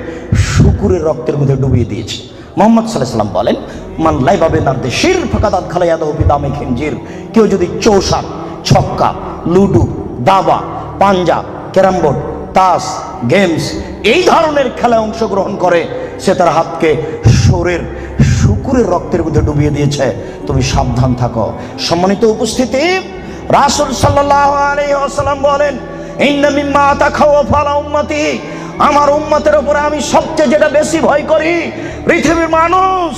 শুকুরের রক্তের মধ্যে ডুবিয়ে দিয়েছে। মোহাম্মদ সাল্লাল্লাহু আলাইহি ওয়াসাল্লাম বলেন, মান লাইবা বিনারদে শির ফাকাদাত খালায়াদাহু বিদামে খিনজির। কেউ যদি চৌসার, ছক্কা, লুডু, দাবা, পাঞ্জা, ক্যারাম বোর্ড, তাস, গেমস এই ধরনের খেলায় অংশগ্রহণ করে সে তার হাতকে শরীর শুকুরের রক্তের মধ্যে ডুবিয়ে দিয়েছে। তুমি সাবধান থাকো। সম্মানিত উপস্থিতি, রাসূল সাল্লাল্লাহু আলাইহি ওয়াসাল্লাম বলেন, ইন্না মিম্মা তাখাওয়াফা আলা উম্মতি, আমার উম্মতের উপরে আমি সবচেয়ে যেটা বেশি ভয় করি, পৃথিবীর মানুষ,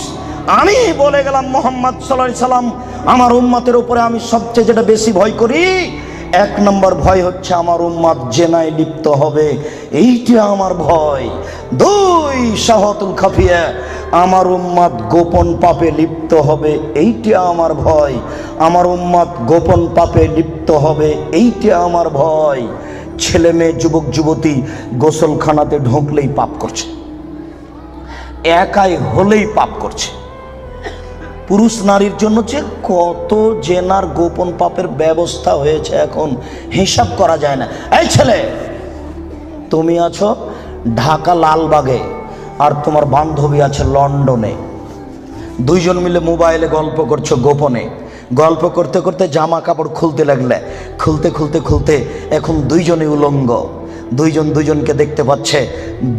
আমি বলে গেলাম মুহাম্মদ সাল্লাল্লাহু আলাইহি সাল্লাম, আমার উম্মতের উপরে আমি সবচেয়ে যেটা বেশি ভয় করি, এক নম্বর ভয় হচ্ছে আমার উম্মত জেনায় লিপ্ত হবে, এইটা আমার ভয়। দুই, শাহওয়াতুল খাফিয়া, আমার উম্মত গোপন পাপে লিপ্ত হবে, এইটা আমার ভয়। আমার উম্মত গোপন পাপে লিপ্ত হবে, এইটা আমার ভয়। ছেলে মেয়ে, যুবক যুবতী গোসলখানাতে ঢুকলেই পাপ করছে, একাই হলেই পাপ করছে। পুরুষ নারীর জন্য যে কত জেনার গোপন পাপের ব্যবস্থা হয়েছে এখন হিসাব করা যায় না। এই ছেলে, তুমি আছো ঢাকা লালবাগে আর তোমার বান্ধবী আছে লন্ডনে, দুইজন মিলে মোবাইলে গল্প করছো গোপনে। গল্প করতে করতে জামা কাপড় খুলতে লাগলে, খুলতে খুলতে খুলতে এখন দুইজনই উলঙ্গ, দুইজন দুইজনকে দেখতে পাচ্ছে,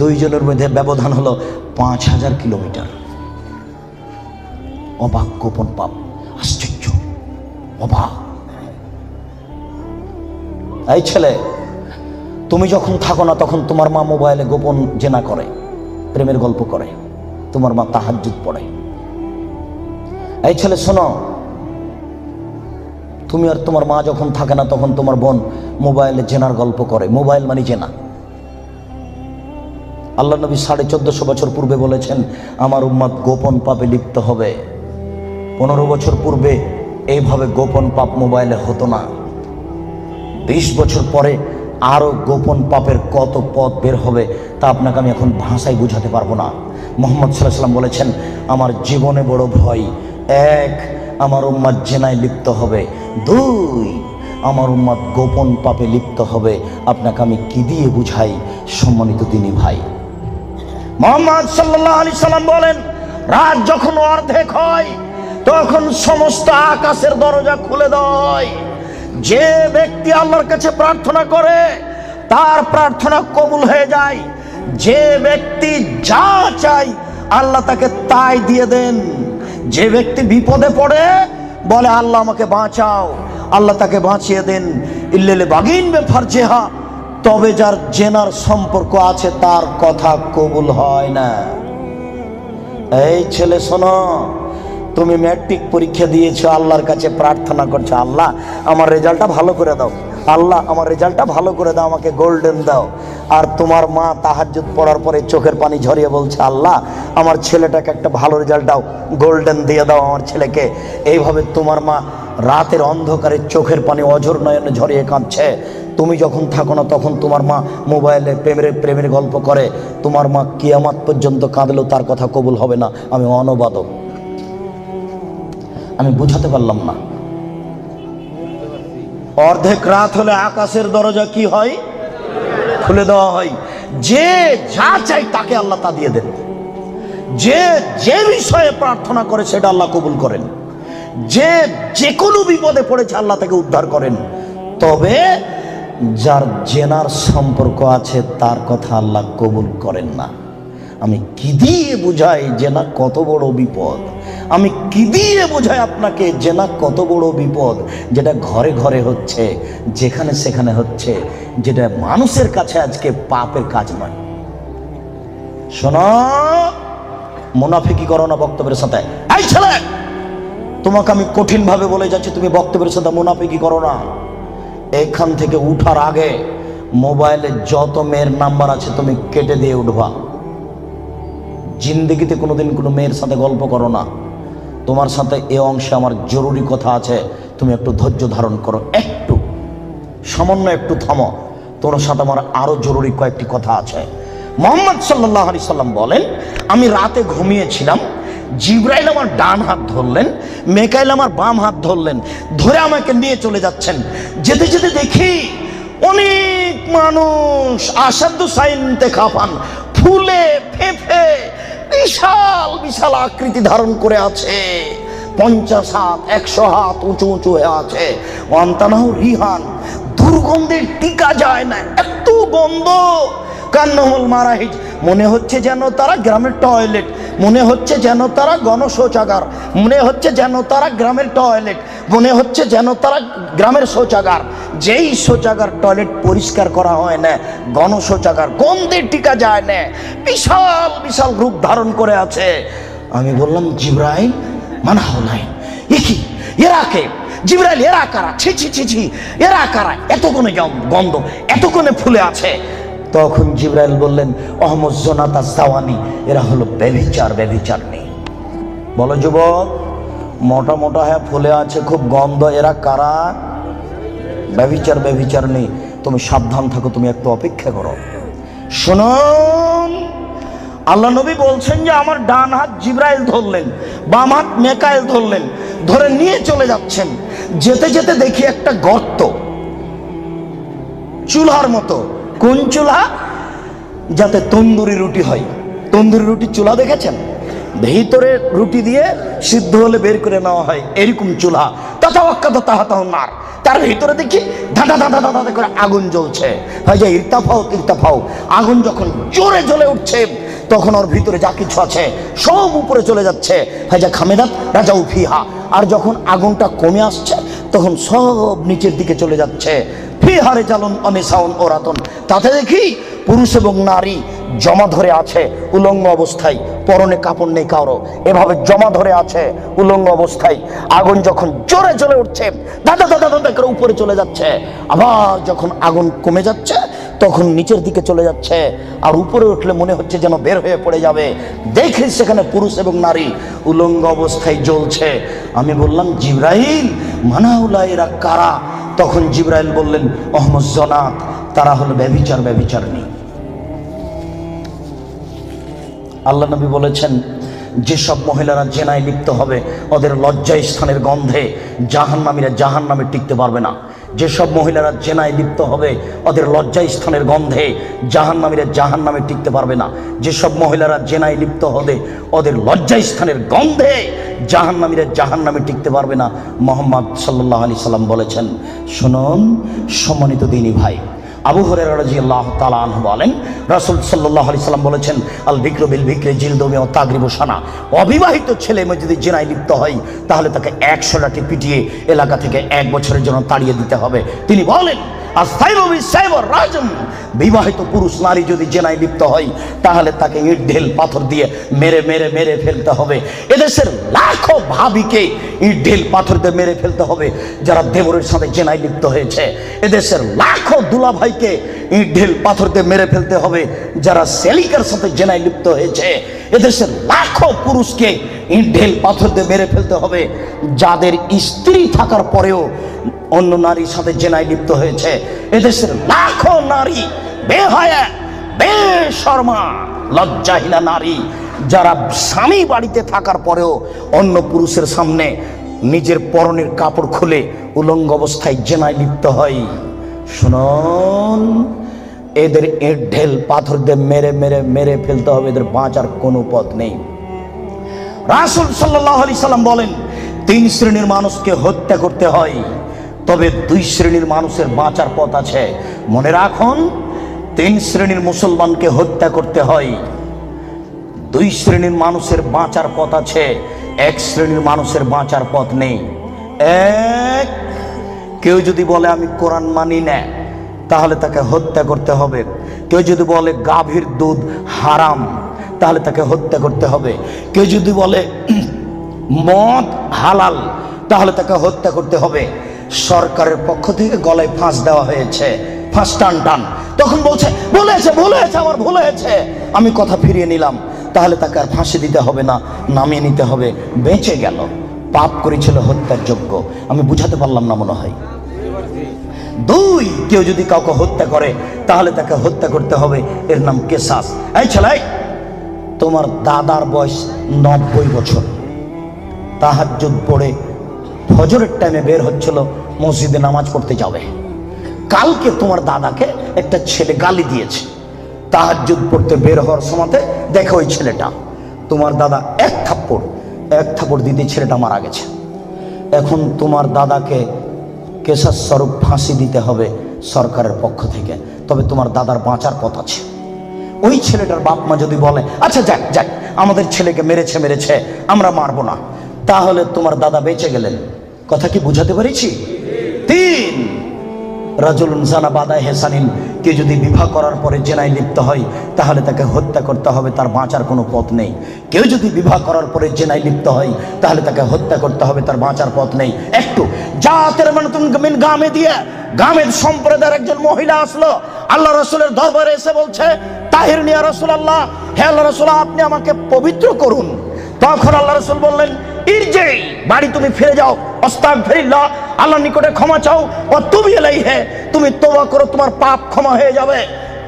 দুইজনের মধ্যে ব্যবধান হলো 5000 কিলোমিটার। অবাক গোপন পাপ, আশ্চর্য, অবাক। এই ছেলে, তুমি যখন থাকো না তখন তোমার মা মোবাইলে গোপন জেনা করে, প্রেমের গল্প করে, তোমার মা তাহাজ্জুদ পড়ে। এই ছেলে শোনো, তুমি আর তোমার মা যখন থাকে না তখন তোমার বোন মোবাইলে জেনার গল্প করে। মোবাইল মানে জেনা। আল্লাহ নবী 1450 বছর পূর্বে বলেছেন, আমার উম্মত গোপন পাপে লিপ্ত হবে। 15 বছর পূর্বে এইভাবে গোপন পাপ মোবাইলে হতো না। 20 বছর পরে আরো গোপন পাপের কত পথ বের হবে তা আপনাকে আমি এখন ভাষায় বুঝাতে পারবো না। মুহাম্মদ সাল্লাল্লাহু আলাইহি ওয়াসাল্লাম বলেছেন, আমার জীবনে বড় ভয়, এক, আমার উম্মত জেনায় লিপ্ত হবে, দুই, আমার উম্মত গোপন পাপে লিপ্ত হবে। আপনাকে আমি কি দিয়ে বুঝাই সম্মানিত দিনী ভাই? মুহাম্মদ সাল্লাল্লাহু আলাইহি সাল্লাম বলেন, রাত যখন অর্ধেক হয় তখন সমস্ত আকাশের দরজা খুলে দেয়। যে ব্যক্তি আল্লাহর কাছে প্রার্থনা করে তার প্রার্থনা কবুল হয়ে যায়। যে ব্যক্তি যা চায় আল্লাহ তাকে তাই দিয়ে দেন। যে ব্যক্তি বিপদে পড়ে বলে আল্লাহ আমাকে বাঁচাও, আল্লাহ তাকে বাঁচিয়ে দেন। ইল্লাল বাগিন বে ফারজেহা, তবে যার জেনার সম্পর্ক আছে তার কথা কবুল হয় না। এই ছেলে শোনো, তুমি ম্যাট্রিক পরীক্ষা দিয়েছো, আল্লাহর কাছে প্রার্থনা করছো, আল্লাহ আমার রেজাল্টটা ভালো করে দাও, আল্লাহ আমার রেজাল্টটা ভালো করে দাও, আমাকে গোল্ডেন দাও। আর তোমার মা তাহাজ্জুদ পড়ার পরে চোখের পানি ঝরিয়ে বলছে, আল্লাহ আমার ছেলেটাকে একটা ভালো রেজাল্ট দাও, গোল্ডেন দিয়ে দাও আমার ছেলেকে। এইভাবে তোমার মা রাতের অন্ধকারে চোখের পানি অঝর নয়নে ঝরিয়ে কাঁদছে। তুমি যখন থাকো না তখন তোমার মা মোবাইলে প্রেমের গল্প করে। তোমার মা কিয়ামত পর্যন্ত কাঁদলেও তার কথা কবুল হবে না। আমি অনবাদক, আমি বুঝাতে পারলাম না। অর্ধেক রাত হলে আকাশের দরজা কি হয়? খুলে দেওয়া হয়। যে যা চাই তাকে আল্লাহ তা দিয়ে দেন। যে যে বিষয়ে প্রার্থনা করে সেটা আল্লাহ কবুল করেন। যে যে কোনো বিপদে পড়েছে আল্লাহ তাকে উদ্ধার করেন। তবে যার জেনার সম্পর্ক আছে তার কথা আল্লাহ কবুল করেন না। আমি কি দিয়ে বুঝাই জেনা কত বড় বিপদ? আমি কি দিয়ে বোঝাই আপনাকে জেনা কত বড় বিপদ? যেটা ঘরে ঘরে হচ্ছে, যেখানে সেখানে হচ্ছে, যেটা মানুষের কাছে আজকে পাপের কাজ নয়। শোনো, মুনাফিকি করো না বক্তব্যের সাথে। এই ছেলে, তোমাকে আমি কঠিন ভাবে বলে যাচ্ছি, তুমি বক্তব্যের সাথে মুনাফিকি করো না। এখান থেকে উঠার আগে মোবাইলে যত মেয়ের নাম্বার আছে তুমি কেটে দিয়ে উঠবা। জিন্দেগিতে কোনোদিন কোনো মেয়ের সাথে গল্প করো না। তোমার সাথে এ অংশে আমার জরুরি কথা আছে, তুমি একটু ধৈর্য ধারণ করো, একটু সামান্য একটু থামো। তোমার সাথে আমার আরো জরুরি কয়েকটি কথা আছে। মুহাম্মদ সাল্লাল্লাহু আলাইহি সাল্লাম বলেন, আমি রাতে ঘুমিয়েছিলাম, জিবরাইল আমার ডান হাত ধরলেন, মেকাইল আমার বাম হাত ধরলেন, ধরে আমাকে নিয়ে চলে যাচ্ছেন। যেতে যেতে দেখি অনেক মানুষ আসাদু সাইনতে খাফান, ফুলে ফেফে বিশাল বিশাল আকৃতি ধারণ করে আছে, 50 হাত 100 হাত উঁচু উঁচু হয়ে আছে। অন্তানাহ রিহান, দুর্গন্ধে টিকা যায় না, এত গন্ধ। কান্নহল মারাহিজ, মনে হচ্ছে যেন তারা গ্রামের টয়লেট, মনে হচ্ছে যেন তারা গণশৌচাগার, মনে হচ্ছে যেন তারা গ্রামের টয়লেট, মনে হচ্ছে যেন তারা গ্রামের শৌচাগার। যেই শৌচাগার টয়লেট পরিষ্কার করা হয় না, গণশৌচাগার, গন্ধে টিকা যায় না, বিশাল বিশাল রূপ ধারণ করে আছে। আমি বললাম, জিবরাইল মানা হলাই, এ কি, এরা কে? জিবরাইল, এরা কারা? ছি ছি ছি ছি, এরা কারা? এত কোণে গন্ধ, এত কোণে ফুলে আছে। তখন জিবরাইল বললেন, অহমদ জোনাতা জাওয়ানি, এরা হলো ব্যভিচার, ব্যভিচার নেই। বলো যুবক, মোটা মোটা হ্যাঁ ফুলে আছে, খুব গন্ধ, এরা কারা? ব্যভিচার, ব্যভিচার নেই। তুমি সাবধান থাকো, তুমি একটু অপেক্ষা করো। শুনুন, আল্লাহ নবী বলছেন যে আমার ডান হাত জিবরাইল ধরলেন, বাম হাত মেকাইল ধরলেন, ধরে নিয়ে চলে যাচ্ছেন। যেতে যেতে দেখি একটা গর্ত, চুলার মতো। কোন চুলা? যাতে তন্দুরি রুটি হয়। তন্দুরি রুটি চুলা দেখেছেন? ভিতরে রুটি দিয়ে সিদ্ধ হলে বের করে নেওয়া হয়, এরকম চুলা। তাহাতাহার, তার ভিতরে দেখি ধাঁধা ধাঁধা ধাঁধা করে আগুন জ্বলছে। হয় যে ইরতাফাও ইরতাফাও, আগুন যখন জোরে জ্বলে উঠছে তখন ওর ভিতরে যা কিছু আছে সব উপরে চলে যাচ্ছে। হয় যে খামেদাত রাজাউ ফিহা, আর যখন আগুনটা কমে আসছে তখন সব নিচের দিকে চলে যাচ্ছে। ফিহারে জালন অনিসাউন ওরাতন, তাতে দেখি পুরুষ এবং নারী জমা ধরে আছে উলঙ্গ অবস্থায়, পরনে কাপড় নেই কারো, এভাবে জমা ধরে আছে উলঙ্গ অবস্থায়। আগুন যখন জোরে জ্বলে উঠছে দাদা দাদা দাদা করে উপরে চলে যাচ্ছে, আবার যখন আগুন কমে যাচ্ছে তখন নিচের দিকে চলে যাচ্ছে, আর উপরে উঠলে মনে হচ্ছে যেন বের হয়ে পড়ে যাবে। দেখি সেখানে পুরুষ এবং নারী উলঙ্গ অবস্থায় জ্বলছে। আমি বললাম, জিবরাইল মানাউলা, এরা কারা? তখন জিবরাইল বললেন, অহমদ জনাত, তারা হলো ব্যভিচার, ব্যভিচার নেই। আল্লাহ নবী বলেছেন, যেসব মহিলারা জেনায় লিপ্ত হবে ওদের লজ্জায় স্থানের গন্ধে জাহান্নামীরা জাহান্নামে টিকতে পারবে না। যেসব মহিলারা জেনায় লিপ্ত হবে ওদের লজ্জায় স্থানের গন্ধে জাহান্নামীরা জাহান্নামে টিকতে পারবে না। যেসব মহিলারা জেনায় লিপ্ত হবে ওদের লজ্জায় স্থানের গন্ধে জাহান্নামীরা জাহান্নামে টিকতে পারবে না। মুহাম্মদ সাল্লাল্লাহু আলাইহি সাল্লাম বলেছেন। শুনুন সম্মানিত দিনী ভাই, আবু হুরায়রা রাদিয়াল্লাহু তাআলা আনহু বলেন, রাসূল সাল্লাল্লাহু আলাইহি সাল্লাম বলেছেন, আল বিকরু বিল বিকরি জিলদু ওয়া তাগরিবু সানা, অবিবাহিত ছেলে মেয়ে যদি জিনায় লিপ্ত হয় তাহলে তাকে 100 লাঠি পিটিয়ে এলাকা থেকে 1 বছরের জন্য তাড়িয়ে দিতে হবে। তিনি বলেন, আসাইবু বিসাইবুর রাজম, বিবাহিত পুরুষ নারী যদি জেনায় লিপ্ত হয় তাহলে তাকে ইট ঢেল পাথর দিয়ে মেরে মেরে মেরে ফেলতে হবে। এদেশের লাখো ভাবিকে ইট ঢেল পাথর দিয়ে মেরে ফেলতে হবে যারা দেবরের সাথে জেনায় লিপ্ত হয়েছে। এদেশের লাখো দুলাভাইকে ইট ঢেল পাথর দিয়ে মেরে ফেলতে হবে যারা সেলিকার সাথে জেনায় লিপ্ত হয়েছে। এদেশের লাখো পুরুষকে ইট ঢেল পাথর দিয়ে মেরে ফেলতে হবে যাদের স্ত্রী থাকার পরেও অন্য নারীর সাথে জেনায় লিপ্ত হয়েছে। এদেশের লাখো নারী বেহায়া বেশরমা লজ্জাহীনা নারী যারা স্বামী বাড়িতে থাকার পরেও অন্য পুরুষের সামনে নিজের পরনের কাপড় খুলে উলঙ্গ অবস্থায় জেনায় লিপ্ত হয়। শুনুন, এদের ইট ঢেল পাথর দিয়ে মেরে মেরে মেরে ফেলতে হবে, এদের বাঁচার কোনো পথ নেই। রাসূল সাল্লাল্লাহু আলাইহি সাল্লাম বলেন, 3 শ্রেণীর মানুষকে হত্যা করতে হয়, তবে 2 শ্রেণীর মানুষের বাঁচার পথ আছে। মনে রাখুন, 3 শ্রেণীর মুসলমানকে হত্যা করতে হয়, 2 শ্রেণীর মানুষের বাঁচার পথ আছে, 1 শ্রেণীর মানুষের বাঁচার পথ নেই। এক, কেউ যদি বলে আমি কোরআন মানি না তাহলে তাকে হত্যা করতে হবে। কেউ যদি বলে গাভীর দুধ হারাম তাহলে তাকে হত্যা করতে হবে। কেউ যদি বলে মদ হালাল তাহলে তাকে হত্যা করতে হবে। সরকারের পক্ষ থেকে গলায় ফাঁস দেওয়া হয়েছে, ফাঁস টান টান। তখন বলছে বলেছে আমার ভুল হয়েছে, আমি কথা ফিরিয়ে নিলাম, তাহলে তাকে আর ফাঁসি দিতে হবে না, নামিয়ে নিতে হবে, বেঁচে গেল। পাপ করেছিল হত্যার যোগ্য। আমি বুঝাতে পারলাম না মনে হয়। 2, কেউ যদি কাউকে হত্যা করে তাহলে তাকে হত্যা করতে হবে, এর নাম কেসাস। এই ছেলে তোমার দাদার বয়স 90 বছর, তাহাজ্জুদ পড়ে ফজরের টাইমে বের হচ্ছিল মসজিদে নামাজ পড়তে যাবে। কালকে তোমার দাদাকে একটা ছেলে গালি দিয়েছে, তাহাজ্জুদ পড়তে বের হওয়ার সময়তে দেখো ওই ছেলেটা, তোমার দাদা এক থাপ্পড় দিতে ছেলেটা মারা গেছে। এখন তোমার দাদাকে কেসাস স্বরূপ ফাঁসি দিতে হবে সরকারের পক্ষ থেকে, তবে তোমার দাদার বাঁচার পথ আছে। ওই ছেলেটার বাপ মা যদি বলে আচ্ছা যাক আমাদের ছেলেকে মেরেছে আমরা মারবো না, তাহলে তোমার দাদা বেঁচে গেলেন। কথা কি বুঝাতে পেরেছি? 3 রাজুলুন জানা বাদায় হেসানিন, কে যদি বিবাহ করার পরে জেনায় লিপ্ত হয় তাহলে তাকে হত্যা করতে হবে, তার বাঁচার কোনো পথ নেই। কেউ যদি বিবাহ করার পরে জেনায় লিপ্ত হয় তাহলে তাকে হত্যা করতে হবে, তার বাঁচার পথ নেই। একটু জাতের মানে তুমি গামে দিয়ে গামের সম্প্রদায়ের একজন মহিলা আসলো আল্লাহ রসুলের দরবারে, এসে বলছে তাহির নিয়া রাসূলুল্লাহ, হে আল্লাহ রসুল আপনি আমাকে পবিত্র করুন। তখন আল্লাহ রসুল বললেন ইরজি, বাড়ি তুমি ফিরে যাও, আস্তাগফিরুল্লাহ, আল্লাহর নিকটে ক্ষমা চাও, ও তুমি ইলাইহি, তুমি তওবা করো, তোমার পাপ ক্ষমা হয়ে যাবে।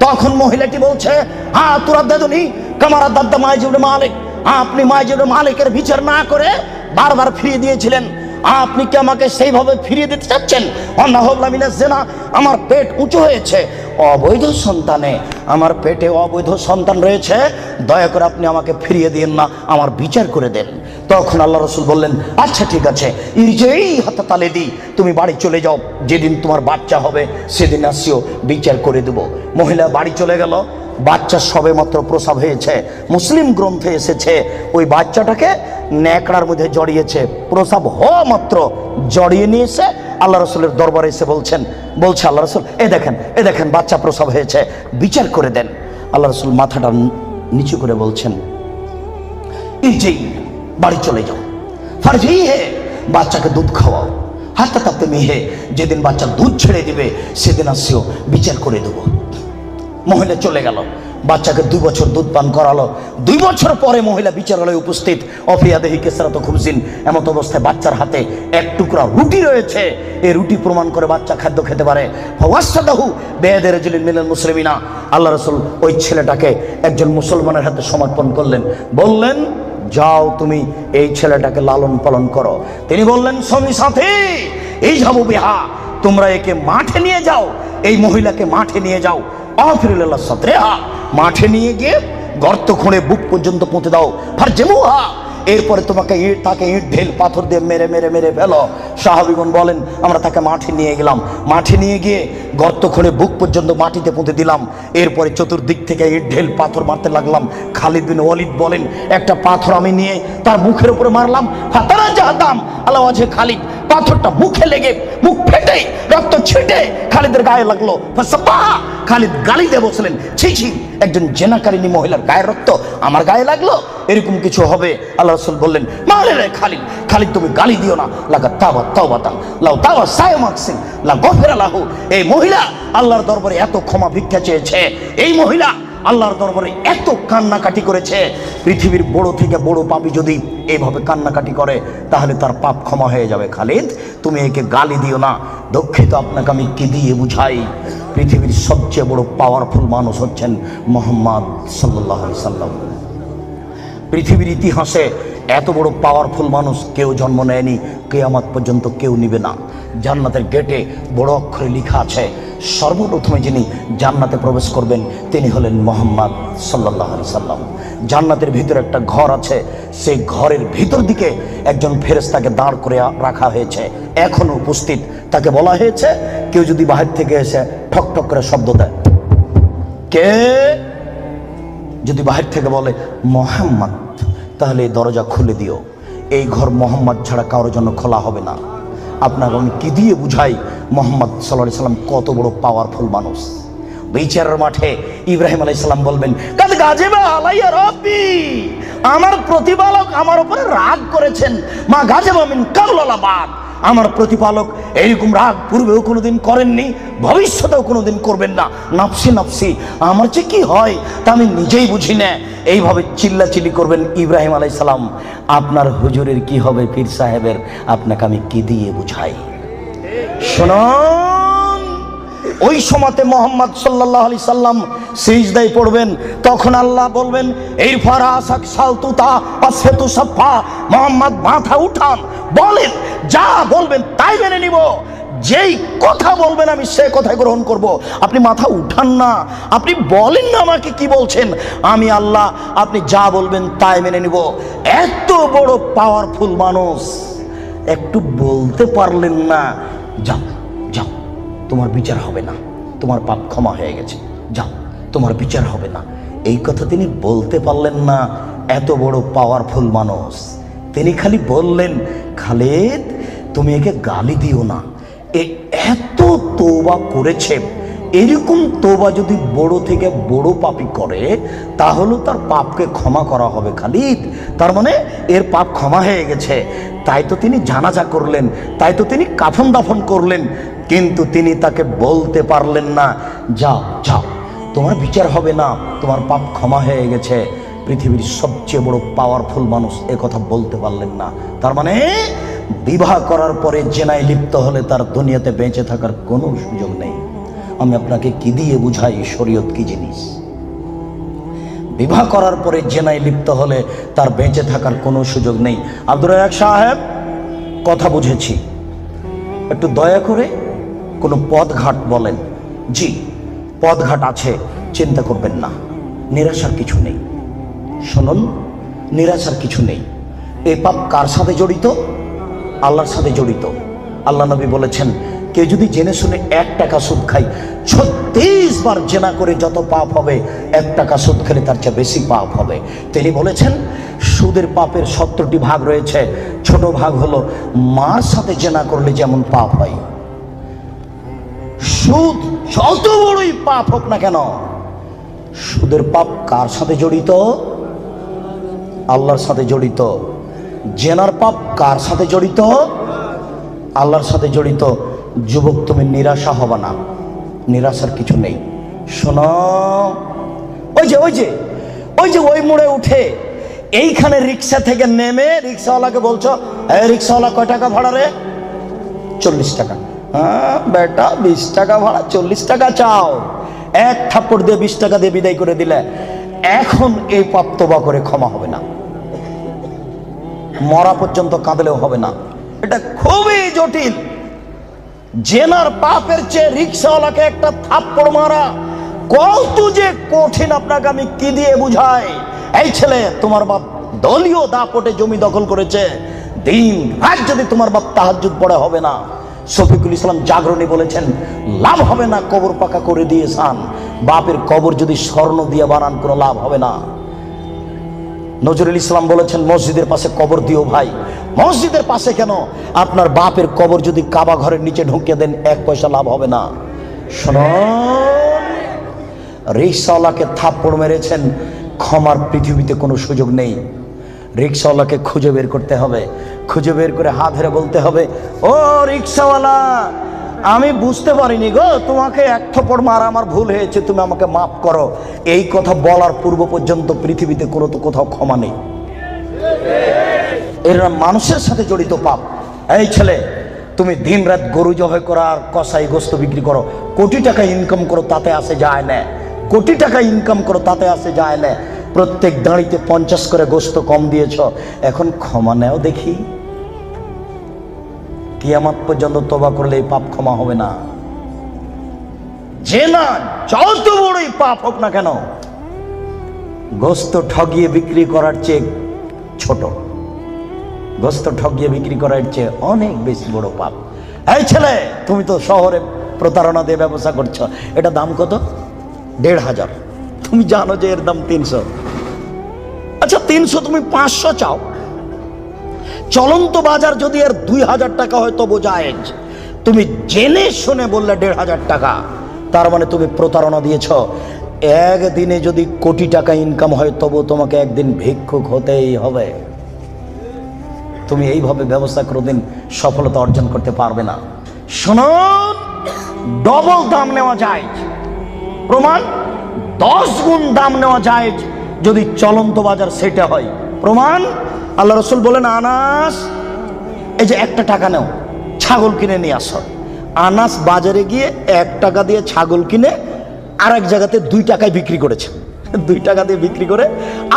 তখন মহিলাটি বলছে হ্যাঁ তুরাদ্দাদুনি কামারা দাদ্দা মাইজুল মালিক, আপনি মাইজুল মালিকের বিচার না করে বারবার ফিরিয়ে দিয়েছিলেন, আপনি কি আমাকে সেইভাবে ফিরিয়ে দিতে চাচ্ছেন? আমার পেট উঁচু হয়েছে, অবৈধ সন্তানে আমার পেটে অবৈধ সন্তান রয়েছে, দয়া করে আপনি আমাকে ফিরিয়ে দিন না, আমার বিচার করে দেন। তখন আল্লাহ রসুল বললেন আচ্ছা ঠিক আছে, ইরজেই হাতে তালে দি, তুমি বাড়ি চলে যাও, যেদিন তোমার বাচ্চা হবে সেদিন আসিও, বিচার করে দেব। মহিলা বাড়ি চলে গেল, বাচ্চা সবে মাত্র প্রসব হয়েছে। মুসলিম গ্রন্থে এসেছে ওই বাচ্চাটাকে ন্যাকড়ার মধ্যে জড়িয়েছে, প্রসব হওয়া মাত্র জড়িয়ে নিয়ে এসে আল্লাহ রসুলের দরবারে এসে বলছে আল্লাহ রসুল এ দেখেন বাচ্চা প্রসব হয়েছে, বিচার করে দেন। আল্লাহ রসুল মাথাটা নিচু করে বলছেন ইরজি, বাড়ি চলে যাও, ফারজি হে, বাচ্চাকে দুধ খাওয়াও, হাতে তাপতে মেহে, যেদিন বাচ্চা দুধ ছেড়ে দিবে সেদিন আসিও, বিচার করে দেবো। মহিলা চলে গেল, বাচ্চাকে 2 বছর দুধ পান করালো। 2 বছর পরে মহিলা বিচারালয়ে উপস্থিত, অফিয়াদেহি কেসরাত খুবজিন, এমত অবস্থায় বাচ্চার হাতে এক টুকরা রুটি রয়েছে। এই রুটি প্রমাণ করে বাচ্চা খাদ্য খেতে পারে। ফাওয়াসাদাহু বেয়াদের রাজুলিন মিনাল মুসলিমিনা, আল্লাহ রাসূল ওই ছেলেটাকে একজন মুসলমানের হাতে সমর্পণ করলেন, বললেন যাও তুমি এই ছেলেটাকে লালন পালন করো। তিনি বললেন সঙ্গী সাথী এই যাবো বিহা, তোমরা একে মাঠে নিয়ে যাও, এই মহিলাকে মাঠে নিয়ে যাও, আফিরুল্লাহ সাথেহা, মাঠে নিয়ে গিয়ে গর্ত খুঁড়ে বুক পর্যন্ত পুঁতে দাও, ফারজেমুহা, এরপরে তোমাকে তাকে ইট ঢেল পাথর দিয়ে মেরে ফেলো। সাহাবীগণ বলেন আমরা তাকে মাঠে নিয়ে গেলাম, মাঠে নিয়ে গিয়ে গর্ত খুঁড়ে বুক পর্যন্ত মাটিতে পুঁতে দিলাম, এরপরে চতুর্দিক থেকে ইট ঢেল পাথর মারতে লাগলাম। খালিদ বিন ওয়ালিদ বলেন একটা পাথর আমি নিয়ে তার মুখের উপরে মারলাম, ফাতারা জাহাদাম আল্লাহ আছে, খালিদ পাথরটা মুখে লেগে মুখ ফেটে রক্ত ছিটে খালিদের গায়ে লাগলো। খালিদ গালি দিয়ে বসলেন ছি ছি, একজন জেনাকারিনী মহিলার গায়ের রক্ত আমার গায়ে লাগলো, এরকম কিছু হবে? আল্লাহ রাসূল বললেন মারে রে খালিদ তুমি গালি দিও না, লাগা তাওবা তাওবাতান লাউ তাওয়া সায়মাকসিন লা গফিরা লাহু। এই মহিলা আল্লাহর দরবারে এত ক্ষমা ভিক্ষা চেয়েছে, এই মহিলা আল্লাহর দরবারে এত কান্নাকাটি করেছে, পৃথিবীর বড় থেকে বড় পাপী যদি এইভাবে কান্নাকাটি করে তাহলে তার পাপ ক্ষমা হয়ে যাবে। খালিদ তুমি একে গালি দিও না, দুঃখিত আপনাকে আমি কি দিয়ে বুঝাই, পৃথিবীর সবচেয়ে বড় পাওয়ারফুল মানুষ হচ্ছেন মুহাম্মদ সাল্লাল্লাহু আলাইহি সাল্লাম। পৃথিবীর ইতিহাসে এত বড় পাওয়ারফুল মানুষ কেউ জন্ম নেয়নি, কিয়ামত পর্যন্ত কেউ নিবে না। জান্নাতের গেটে বড় অক্ষরে লেখা আছে সর্বপ্রথমে যিনি জান্নাতে প্রবেশ করবেন তিনি হলেন মুহাম্মদ সাল্লাল্লাহু আলাইহি সাল্লাম। জান্নাতের ভিতরে একটা ঘর আছে, সেই ঘরের ভিতর দিকে একজন ফেরেশতাকে দাঁড় করে রাখা হয়েছে, এখনো উপস্থিত। তাকে বলা হয়েছে কেউ যদি বাহির থেকে এসে ঠক ঠক করে শব্দ দেয়, কে যদি বাহির থেকে বলে মুহাম্মদ, তাহলে এই দরজা খুলে দিও, এই ঘর মুহাম্মদ ছাড়া কারোর জন্য খোলা হবে না। আপনাকে আমি কি দিয়ে বুঝাই মুহাম্মদ সাল্লাল্লাহু আলাইহি সাল্লাম কত বড় পাওয়ারফুল মানুষ। বিচারের মাঠে ইব্রাহিম আলাইহিস সালাম বলবেন কাদ গাজিবা আলাইয়া রাব্বি, আমার প্রতিপালক আমার উপরে রাগ করেছেন, মা গাজিবা মিন কাবলা বাদ, আমার প্রতিপালক এইরকম রাগ পূর্বেও কোনোদিন করেননি, ভবিষ্যতেও কোনোদিন করবেন না। নাফসি নাফসি, আমার যে কি হয় তা আমি নিজেই বুঝি না। এইভাবে চিল্লাচিল্লি করবেন ইব্রাহিম আলাইহিস সালাম। আপনার হুজুরের কি হবে, পীর সাহেবের, আপনাকে আমি কি দিয়ে বুঝাই? শুনুন, ওই সময়তে মোহাম্মদ সাল্লাল্লাহু আলাইহি সাল্লাম সিজদায় পড়বেন, তখন আল্লাহ বলবেন ইরফা রাসাক সালতুতা আসফাতু সাফা, মোহাম্মদ মাথা উঠান, বলেন যা বলবেন তাই মেনে নিব, যেই কথা বলবেন আমি সেই কথা গ্রহণ করব। আপনি মাথা উঠান না, আপনি বলেন না আমাকে কি বলছেন, আমি আল্লাহ আপনি যা বলবেন তাই মেনে নিব। এত বড় পাওয়ারফুল মানুষ একটু বলতে পারলেন না, যাও যাও তোমার বিচার হবে না, তোমার পাপ ক্ষমা হয়ে গেছে, যাও তোমার বিচার হবে না, এই কথা তিনি বলতে পারলেন না। এত বড় পাওয়ারফুল মানুষ, তিনি খালি বললেন খালিদ তুমি একে গালি দিও না, এ এত তওবা করেছে, এরকম তওবা যদি বড় থেকে বড় পাপী করে তাহলে তার পাপকে ক্ষমা করা হবে খালিদ, তার মানে এর পাপ ক্ষমা হয়ে গেছে। তাই তো তিনি জানাজা করলেন, তাই তো তিনি কাফন দাফন করলেন, কিন্তু তিনি তাকে বলতে পারলেন না যাও যাও তোমার বিচার হবে না, তোমার পাপ ক্ষমা হয়ে গেছে। পৃথিবীর সবচেয়ে বড় পাওয়ারফুল মানুষ এ কথা বলতে পারলেন না। তার মানে বিবাহ করার পরে জেনায় লিপ্ত হলে তার দুনিয়াতে বেঁচে থাকার কোনো সুযোগ নেই। আমি আপনাকে কি দিয়ে বুঝাই শরীয়ত কি জিনিস। বিবাহ করার পরে জেনায় লিপ্ত হলে তার বেঁচে থাকার কোনো সুযোগ নেই। আব্দুর রাজ্জাক সাহেব কথা বুঝেছি, একটু দয়া করে কোনো পথঘাট বলেন। জি পথঘাট আছে, চিন্তা করবেন না, নিরাশার কিছু নেই। শুনুন, নিরাশার কিছু নেই। এই পাপ কার সাথে জড়িত? আল্লাহর সাথে জড়িত। আল্লাহ নবী বলেছেন কেউ যদি জেনে শুনে 1 টাকা সুদ খায়, 36 বার জেনা করে যত পাপ হবে 1 টাকা সুদ খেলে তার চেয়ে বেশি পাপ হবে। তিনি বলেছেন সুদের পাপের 70টি ভাগ রয়েছে, ছোট ভাগ হলো মার সাথে জেনা করলে যেমন পাপ হয়। সুদ যত বড়ই পাপ হোক না কেন, সুদের পাপ কার সাথে জড়িত? আল্লাহর সাথে জড়িত। জেনার পাপ কার সাথে জড়িত? আল্লাহর সাথে জড়িত। যুবক তুমি নিরাশা হবে না, নিরাশার কিছু নেই। শোনো, ওই মোড়ে উঠে এইখানে রিক্সা থেকে নেমে রিক্সাওয়ালাকে বলছো এই রিক্সাওয়ালা কয় টাকা ভাড়া রে? 40 টাকা। হ্যাঁ বেটা 20 টাকা ভাড়া, 40 টাকা চাও। এক থাপ্পড় দিয়ে 20 টাকা দিয়ে বিদায় করে দিলে। এখন এই পাপ তওবা করে ক্ষমা হবে না, মরা পর্যন্ত কাঁদলেও হবে না। এটা খুবই জটিল। জেনার পাপের চেয়ে রিক্সাওয়ালাকে একটা থাপ্পড় মারা কত যে কঠিন, আপনাকে আমি কি দিয়ে বুঝাই। এই ছেলে তোমার বাপ দলীয় দাপটে জমি দখল করেছে, দিন রাত যদি তোমার বাপ তাহাজ্জুদ পড়ে হবে না। শফিকুল ইসলাম জাগরণী বলেছেন লাভ হবে না, কবর পাকা করে দিয়েছেন। বাপের কবর যদি স্বর্ণ দিয়ে বানান কোনো লাভ হবে না। নজরুল ইসলাম বলেছেন মসজিদের পাশে কবর দিও ভাই। মসজিদের পাশে কেন, আপনার বাপের কবর যদি কাবা ঘরের নিচে ঢুকিয়ে দেন 1 পয়সা লাভ হবে না। শুনুন, রিক্সাওয়ালাকে থাপ্পড় মেরেছেন, ক্ষমার পৃথিবীতে কোনো সুযোগ নেই। রিক্সাওয়ালাকে খুঁজে বের করতে হবে, খুঁজে বের করে হাত ধরে বলতে হবে ও রিক্সাওয়ালা আমি বুঝতে পারিনি গো, তোমাকে 1 থাপ্পড় মারা আমার ভুল হয়েছে, তুমি আমাকে মাফ করো। এই কথা বলার পূর্ব পর্যন্ত পৃথিবীতে কোনো তো কোথাও ক্ষমা নেই। এরা মানুষের সাথে জড়িত পাপ। এই ছেলে তুমি দিন রাত গরু জবাই করো আর কসাই গোস্ত বিক্রি করো, কোটি টাকা ইনকাম করো, তাতে আসে যায় না। কোটি টাকা ইনকাম করো, তাতে আসে যায় না। প্রত্যেক দাঁড়িতে 50 করে গোস্ত কম দিয়েছ, এখন ক্ষমা নেও দেখি। কিয়ামত পর্যন্ত তওবা করলে এই পাপ ক্ষমা হবে না। জেনা যত বড়ই পাপ হোক না কেন, গোস্ত ঠগিয়ে বিক্রি করার চেয়ে ছোট, গোস্ত ঠগিয়ে বিক্রি করার চেয়ে অনেক বেশি বড় পাপ। এই ছেলে তুমি তো শহরে প্রতারণা দিয়ে ব্যবসা করছো, এটা দাম কত? 1500। তুমি জানো যে এর দাম 300। আচ্ছা 300 তুমি 500 চাও, চলন্ত বাজার যদি এর 2000 টাকা হয় তবু জায়েজ। তুমি জেনে শুনে বললে 1500 টাকা, তার মানে তুমি প্রতারণা দিয়েছ। একদিনে যদি কোটি টাকা ইনকাম হয় তবু তোমাকে একদিন ভিক্ষুক হতেই হবে। তুমি এইভাবে ব্যবসা কোনোদিন সফলতা অর্জন করতে পারবে না। শুনুন, ডবল দাম নেওয়া যায়, প্রমাণ 10 গুণ দাম নেওয়া যায় যদি চলন্ত বাজার সেটা হয়। প্রমাণ আল্লাহ রসুল বলেন আনাস এই যে 1 টাকা নাও, ছাগল কিনে নিয়ে আসো, আনাস বাজারে গিয়ে 1 টাকা দিয়ে ছাগল কিনে আর এক জায়গাতে 2 টাকায় বিক্রি করেছেন। 2 টাকা দিয়ে বিক্রি করে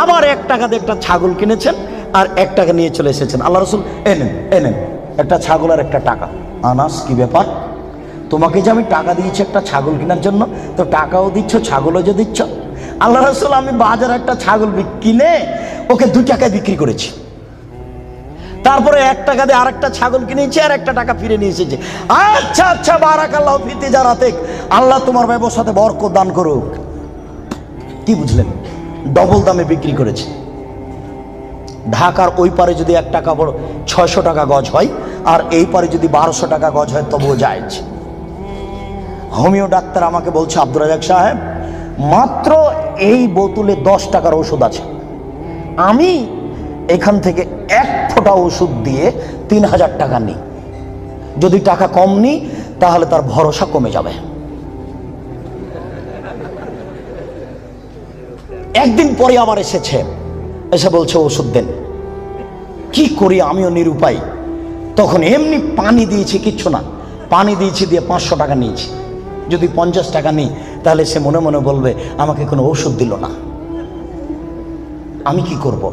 আবার 1 টাকা দিয়ে একটা ছাগল কিনেছেন আর 1 টাকা নিয়ে চলে এসেছেন। আল্লাহ রসুল এনেন একটা ছাগল আর একটা টাকা। আনাস, কি ব্যাপার? তোমাকে যে আমি টাকা দিয়েছি একটা ছাগল কেনার জন্য, তো টাকাও দিচ্ছ, ছাগলও যে দিচ্ছ। আল্লাহ রসুল, আমি বাজারে একটা ছাগল কিনে ওকে 2 টাকায় বিক্রি করেছি, তারপরে 1 টাকা দিয়ে আরেকটা ছাগল কিনেছি আর 1 টাকা ফিরে নিয়ে এসেছি। আচ্ছা আচ্ছা, বারাকাল্লাহু ফি তিজারাতিক, আল্লাহ তোমার ব্যবসাতে বরকত দান করুক। কি বুঝলেন? ডবল দামে বিক্রি করেছে। ঢাকার ওই পারে যদি 1 টাকা বড় 600 টাকা গজ হয় আর এই পারে যদি 1200 টাকা গজ হয় তবুও জায়েজ। হোমিও ডাক্তার আমাকে বলছে, আব্দুর রাজাক সাহেব, মাত্র এই বোতলে 10 টাকার ওষুধ আছে, আমি এখান থেকে 1 ফোঁটা ওষুধ দিয়ে 3000 টাকা নিই, যদি টাকা কম নিই তাহলে তার ভরসা কমে যাবে। একদিন পরে আবার এসেছে, এসে বলছে ওষুধ দেন। কি করি, আমিও নিরুপায়। তখন এমনি পানি দিয়েছি, কিচ্ছু না, পানি দিয়েছি, দিয়ে 500 টাকা নিয়েছি। যদি 50 টাকা নিই তাহলে সে মনে মনে বলবে আমাকে কোনো ওষুধ দিল না, আমি কি করব?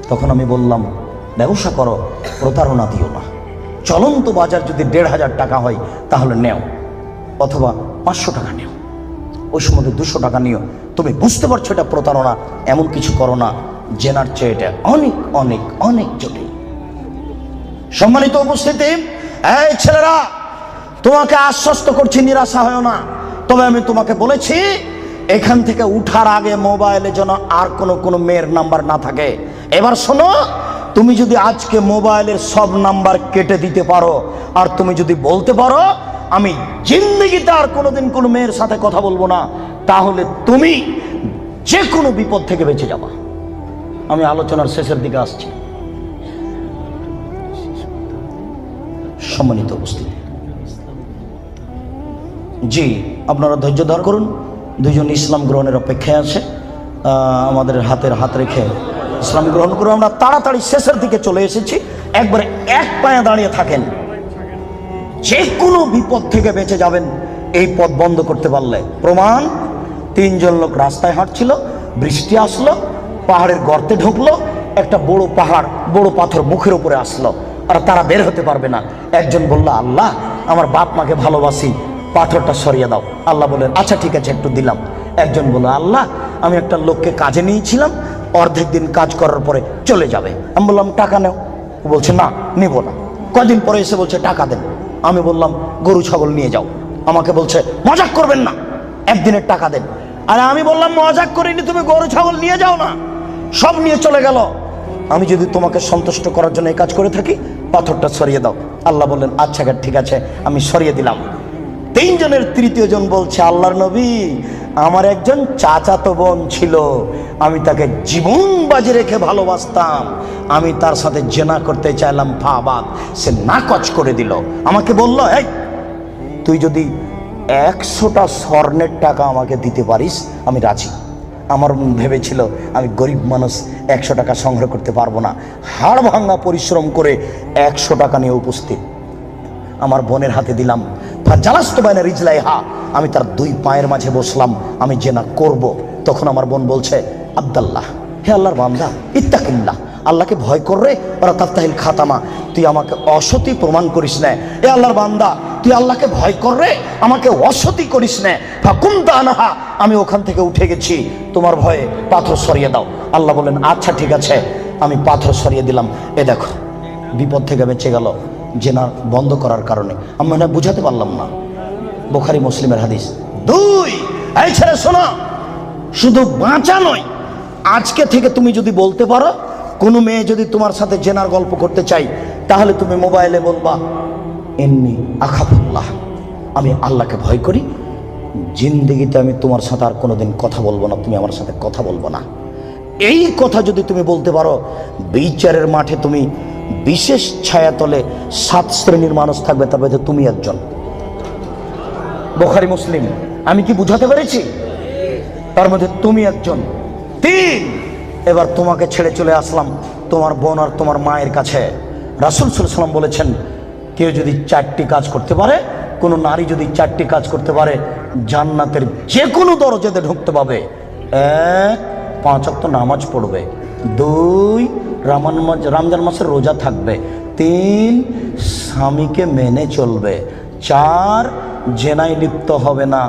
তখন আমি বললাম, ব্যবসা করো, প্রতারণা দিও না। চলন্ত বাজার যদি 1500 টাকা হয় তাহলে নেও, অথবা 500 টাকা নেও, ওই সময় 200 টাকা নিও। তুমি বুঝতে পারছো এটা প্রতারণা, এমন কিছু করো না, জেনার চেয়ে এটা অনেক অনেক অনেক জটিল। সম্মানিত উপস্থিতি, এই ছেলেরা, তোমাকে আশ্বস্ত করছি, নিরাশা হয় না। তবে আমি তোমাকে বলেছি, এখান থেকে উঠার আগে মোবাইলে যেন আর কোনো মেয়ের নাম্বার না থাকে। এবার শোনো, তুমি যদি আজকে মোবাইলের সব নাম্বার কেটে দিতে পারো আর তুমি যদি বলতে পারো আমি জিন্দেগিতে আর কোনোদিন কোনো মেয়ের সাথে কথা বলবো না, তাহলে তুমি যে কোনো বিপদ থেকে বেঁচে যাবা। আমি আলোচনার শেষের দিকে আসছি। সম্মানিত উপস্থিতি, জি, আপনারা ধৈর্য ধারণ করুন। 2 জন ইসলাম গ্রহণের অপেক্ষায় আছে, আমাদের হাতের হাত রেখে ইসলাম গ্রহণ করুন। আমরা তাড়াতাড়ি শেষের দিকে চলে এসেছি। একবারে এক পায়ে দাঁড়িয়ে থাকেন, যে কোনো বিপদ থেকে বেঁচে যাবেন এই পথ বন্ধ করতে পারলে। প্রমাণ, 3 জন লোক রাস্তায় হাঁটছিল, বৃষ্টি আসলো, পাহাড়ের গর্তে ঢুকলো, একটা বড় পাহাড়, বড় পাথর মুখের উপরে আসলো, আর তারা বের হতে পারবে না। একজন বলল, আল্লাহ, আমার বাপ মাকে ভালোবাসি, পাথরটা সরিয়ে দাও। আল্লাহ বললেন, আচ্ছা ঠিক আছে, একটু দিলাম। একজন বলল, আল্লাহ, আমি একটা লোককে কাজে নিয়েছিলাম, অর্ধেক দিন কাজ করার পরে চলে যাবে। আমি বললাম, টাকা নেও। ও বলছে, না, নেব না। কদিন পরে এসে বলছে, টাকা দেন। আমি বললাম, গরু ছাগল নিয়ে যাও। আমাকে বলছে, মজাক করবেন না, একদিনের টাকা দেন। আরে আমি বললাম, মজাক করিনি, তুমি গরু ছাগল নিয়ে যাও না। সব নিয়ে চলে গেল। আমি যদি তোমাকে সন্তুষ্ট করার জন্য এই কাজ করে থাকি, পাথরটা সরিয়ে দাও। আল্লাহ বললেন, আচ্ছা ঠিক আছে, আমি সরিয়ে দিলাম। 3 জনের তৃতীয় জন বলছে, আল্লাহর নবী, আমার একজন চাচাতো বোন ছিল, আমি তাকে জীবন বাজি রেখে ভালোবাসতাম, আমি তার সাথে জেনা করতে চাইলাম, ফাবাদ, সে নাকচ করে দিল। আমাকে বলল, এই তুই যদি 100টা স্বর্ণের টাকা আমাকে দিতে পারিস আমি রাজি। আমার ভেবেছিল আমি গরিব মানুষ, 100 টাকা সংগ্রহ করতে পারবো না। হাড় ভাঙা পরিশ্রম করে 100 টাকা নিয়ে উপস্থিত আমার বোনের হাতে দিলাম। ফাজালাস্তু বাইনা রিজলাইহা, আমি তার 2 পায়ের মাঝে বসলাম, আমি জেনা করব। তখন আমার বোন বলছে, আব্দাল্লাহ, হে আল্লাহর বান্দা, ইত্তাকিল্লাহ, আল্লাহকে ভয় কররে, ওরা তাফতাহিল খাতামা, তুই আমাকে অসতী প্রমাণ করিস না। এ আল্লাহর বান্দা, তুই আল্লাহকে ভয় কররে, আমাকে অসতী করিস না। ফাকুমতা আনহা, আমি ওখান থেকে উঠে গেছি, তোমার ভয়ে পাথর সরিয়ে দাও। আল্লাহ বলেন, আচ্ছা ঠিক আছে, আমি পাথর সরিয়ে দিলাম। এ দেখো, বিপদ থেকে বেঁচে গেল জেনা বন্ধ করার কারণে। আমি না বুঝাতে পারলাম না। বুখারী মুসলিমের হাদিস। 2, এই ছেলে শোনো, শুধু বাঁচা নয়, আজকে থেকে তুমি যদি বলতে পারো, কোনো মেয়ে যদি তোমার সাথে জেনার গল্প করতে চাই, তাহলে তুমি মোবাইলে বলবা, এমনি আখাফুল্লাহ, আমি আল্লাহকে ভয় করি, জিন্দেগিতে আমি তোমার সাথে আর কোনোদিন কথা বলবো না, তুমি আমার সাথে কথা বলবো না। এই কথা যদি তুমি বলতে পারো, বিচারের মাঠে তুমি বিশেষ ছায়াতলে 7 শ্রেণীর মানুষ থাকবে, তার মধ্যে তুমি একজন। বুখারী মুসলিম। আমি কি বুঝাতে পেরেছি? তার মধ্যে তুমি একজন। 3, এবার তোমাকে ছেড়ে চলে আসলাম তোমার বোন আর তোমার মায়ের কাছে। রাসূল সাল্লাল্লাহু আলাইহি ওয়াসাল্লাম বলেছেন, কেউ যদি 4টি কাজ করতে পারে কোনো নারী যদি 4টি কাজ করতে পারে জান্নাতের যে কোনো দরজাতে ঢুকতে পাবে। 1, 5 ওয়াক্ত নামাজ পড়বে। 2, রমজান মাসের রোজা থাকবে। 3, স্বামীকে মেনে চলবে। 4, জেনায় লিপ্ত হবে না।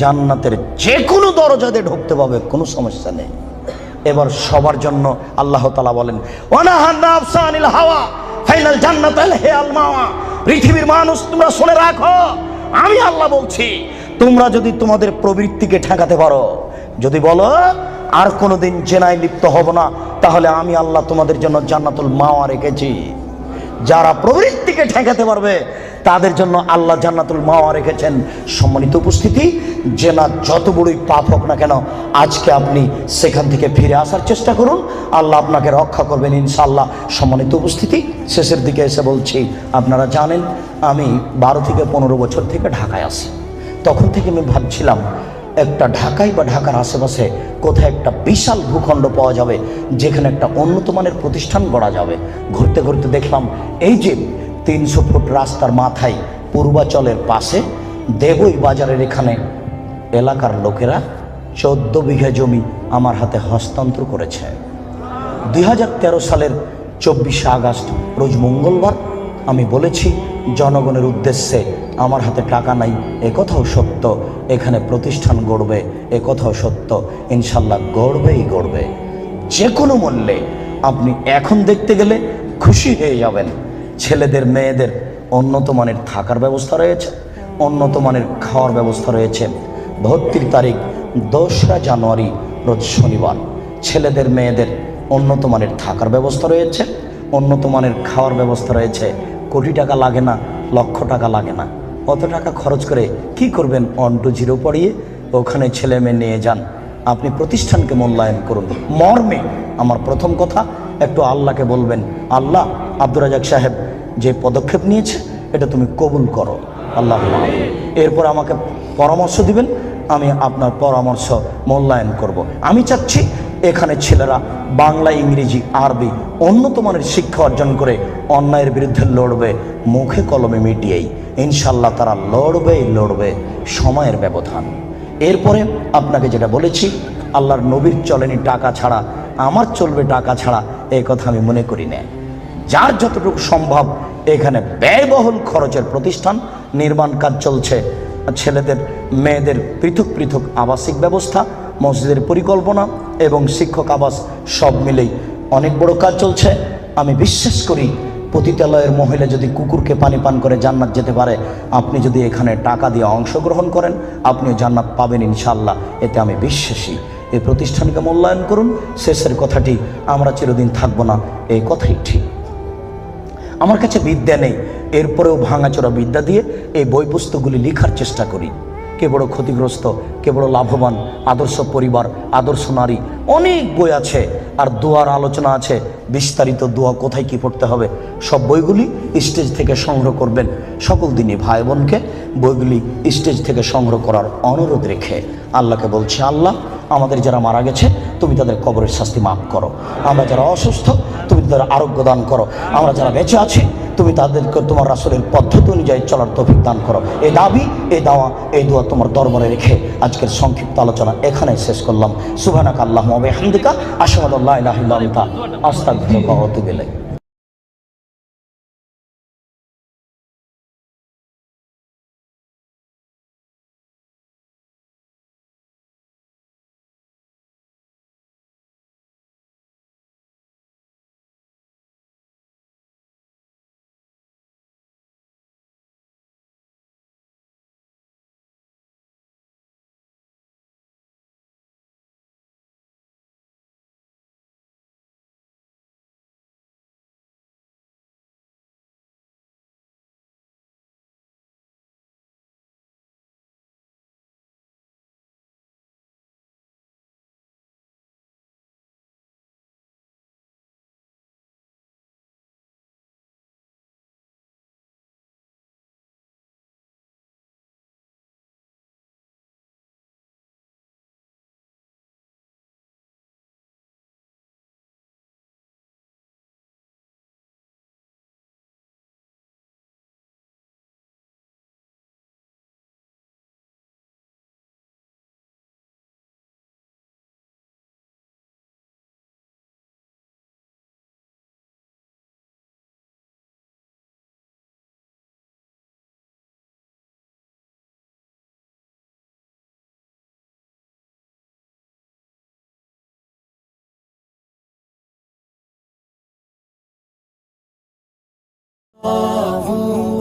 জান্নাতের যে কোনো দরজাতে ঢুকতে পাবে, কোনো সমস্যা নেই। এবার সবার জন্য আল্লাহ তাআলা বলেন, ওয়ানাহান নাফসা আনিল হাওয়া ফাইনাল জান্নাতাল হিয়াল মাওয়া। পৃথিবীর মানুষ তোমরা শুনে রাখো, আমি আল্লাহ বলছি, তোমরা যদি তোমাদের প্রবৃত্তিকে ঠেকাতে পারো, যদি বলো আর কোনোদিন জেনায় লিপ্ত হব না, তাহলে আমি আল্লাহ তোমাদের জন্য জান্নাতুল মাওয়া রেখেছি। যারা প্রবৃত্তিকে ঠেকাতে পারবে তাদের জন্য আল্লাহ জান্নাতুল মাওয়া রেখেছেন। সম্মানিত উপস্থিতি, জেনা যত বড়ই পাপ হোক না কেন, আজকে আপনি সেখান থেকে ফিরে আসার চেষ্টা করুন, আল্লাহ আপনাকে রক্ষা করবেন ইনশাআল্লাহ। সম্মানিত উপস্থিতি, শেষের দিকে এসে বলছি, আপনারা জানেন আমি 12 থেকে 15 বছর থেকে ঢাকায় আসি। তখন থেকে আমি ভাবছিলাম একটা ঢাকায় বা ঢাকার আশেপাশে কোথায় একটা বিশাল ভূখণ্ড পাওয়া যাবে যেখানে একটা উন্নত মানের প্রতিষ্ঠান গড়া যাবে। ঘুরতে ঘুরতে দেখলাম এই যে 300 ফুট রাস্তার মাথায় পূর্বাচলের পাশে দেবই বাজারের এখানে এলাকার লোকেরা 14 বিঘা জমি আমার হাতে হস্তান্তর করেছে। 2013 সালের 24শে আগস্ট রোজ মঙ্গলবার আমি বলেছি জনগণের উদ্দেশ্যে আমার হাতে টাকা নাই, একথাও সত্য, এখানে প্রতিষ্ঠান গড়বে, একথাও সত্য, ইনশাল্লাহ গড়বেই গড়বে যে কোনো মূল্যে। আপনি এখন দেখতে গেলে খুশি হয়ে যাবেন। ছেলেদের মেয়েদের উন্নত মানের থাকার ব্যবস্থা রয়েছে, উন্নত মানের খাওয়ার ব্যবস্থা রয়েছে। ভর্তির তারিখ 2রা জানুয়ারি রোজ শনিবার। ছেলেদের মেয়েদের উন্নত মানের থাকার ব্যবস্থা রয়েছে, উন্নত মানের খাওয়ার ব্যবস্থা রয়েছে। কোটি টাকা লাগে না, লক্ষ টাকা লাগে না। অত টাকা খরচ করে কি করবেন? 1 to 0 পড়িয়ে ওখানে ছেলে মেয়ে নিয়ে যান। আপনি প্রতিষ্ঠানকে মূল্যায়ন করুন। মর্মে আমার প্রথম কথা, একটু আল্লাহকে বলবেন, আল্লাহ আব্দুর রাজাক সাহেব যে পদক্ষেপ নিয়েছে এটা তুমি কবুল করো আল্লাহ। এরপর আমাকে পরামর্শ দিবেন, আমি আপনার পরামর্শ মূল্যায়ন করব। আমি চাচ্ছি এখানে ছেলেরা বাংলা, ইংরেজি, আরবি উন্নত মানের শিক্ষা অর্জন করে অন্যায়ের বিরুদ্ধে লড়বে, মুখে কলমে মিটিয়েই ইনশাল্লাহ তারা লড়বে। সময়ের ব্যবধান। এরপরে আপনাকে যেটা বলেছি, আল্লাহর নবীর চলেনি টাকা ছাড়া, আমার চলবে টাকা ছাড়া, এই কথা আমি মনে করি না। যার যতটুকু সম্ভব এখানে ব্যয়বহুল খরচের প্রতিষ্ঠান নির্মাণ কাজ চলছে। ছেলেদের মেয়েদের পৃথক পৃথক আবাসিক ব্যবস্থা, মসজিদের পরিকল্পনা এবং শিক্ষক আবাস সব মিলেই অনেক বড় কাজ চলছে। আমি বিশ্বাস করি পতিতালয়ের মহিলা যদি কুকুরকে পানি পান করে জান্নাত যেতে পারে, আপনি যদি এখানে টাকা দিয়ে অংশগ্রহণ করেন আপনিও জান্নাত পাবেন ইনশাআল্লাহ। এতে আমি বিশ্বাসী। এই প্রতিষ্ঠানকে মূল্যায়ন করুন। শেষের কথাটি, আমরা চিরদিন থাকবো না, এই কথাই ঠিক। আমার কাছে বিদ্যা নেই, এরপরেও ভাঙাচোরা বিদ্যা দিয়ে এই বই পুস্তকগুলি লেখার চেষ্টা করি। কে বড় ক্ষতিগ্রস্ত, কে বড় লাভবান, আদর্শ পরিবার, আদর্শ নারী, অনেক বই আছে। আর দোয়ার আলোচনা আছে, বিস্তারিত দোয়া কোথায় কি পড়তে হবে, সব বইগুলি স্টেজ থেকে সংগ্রহ করবেন। সকল দিনই ভাই বোনকে বইগুলি স্টেজ থেকে সংগ্রহ করার অনুরোধ রেখে আল্লাহকে বলছি, আল্লাহ আমাদের যারা মারা গেছে তুমি তাদের কবরের শাস্তি মাফ করো। আমরা যারা অসুস্থ তুমি তাদের আরোগ্য দান করো। আমরা যারা বেঁচে আছি তুমি তাদেরকে তোমার রাসূলের পদ্ধতি অনুযায়ী চলার তৌফিক দান করো। এই দাবি, এই দাওয়া, এই দোয়া তোমার দরবারে রেখে আজকের সংক্ষিপ্ত আলোচনা এখানে শেষ করলাম। সুবহানাকা আল্লাহুম্মা ওয়া বিহামদিকা আশহাদু আল্লা ইলাহা ইল্লা আনতা আস্তাগফিরুকা ওয়া আতুবু ইলাইক। الله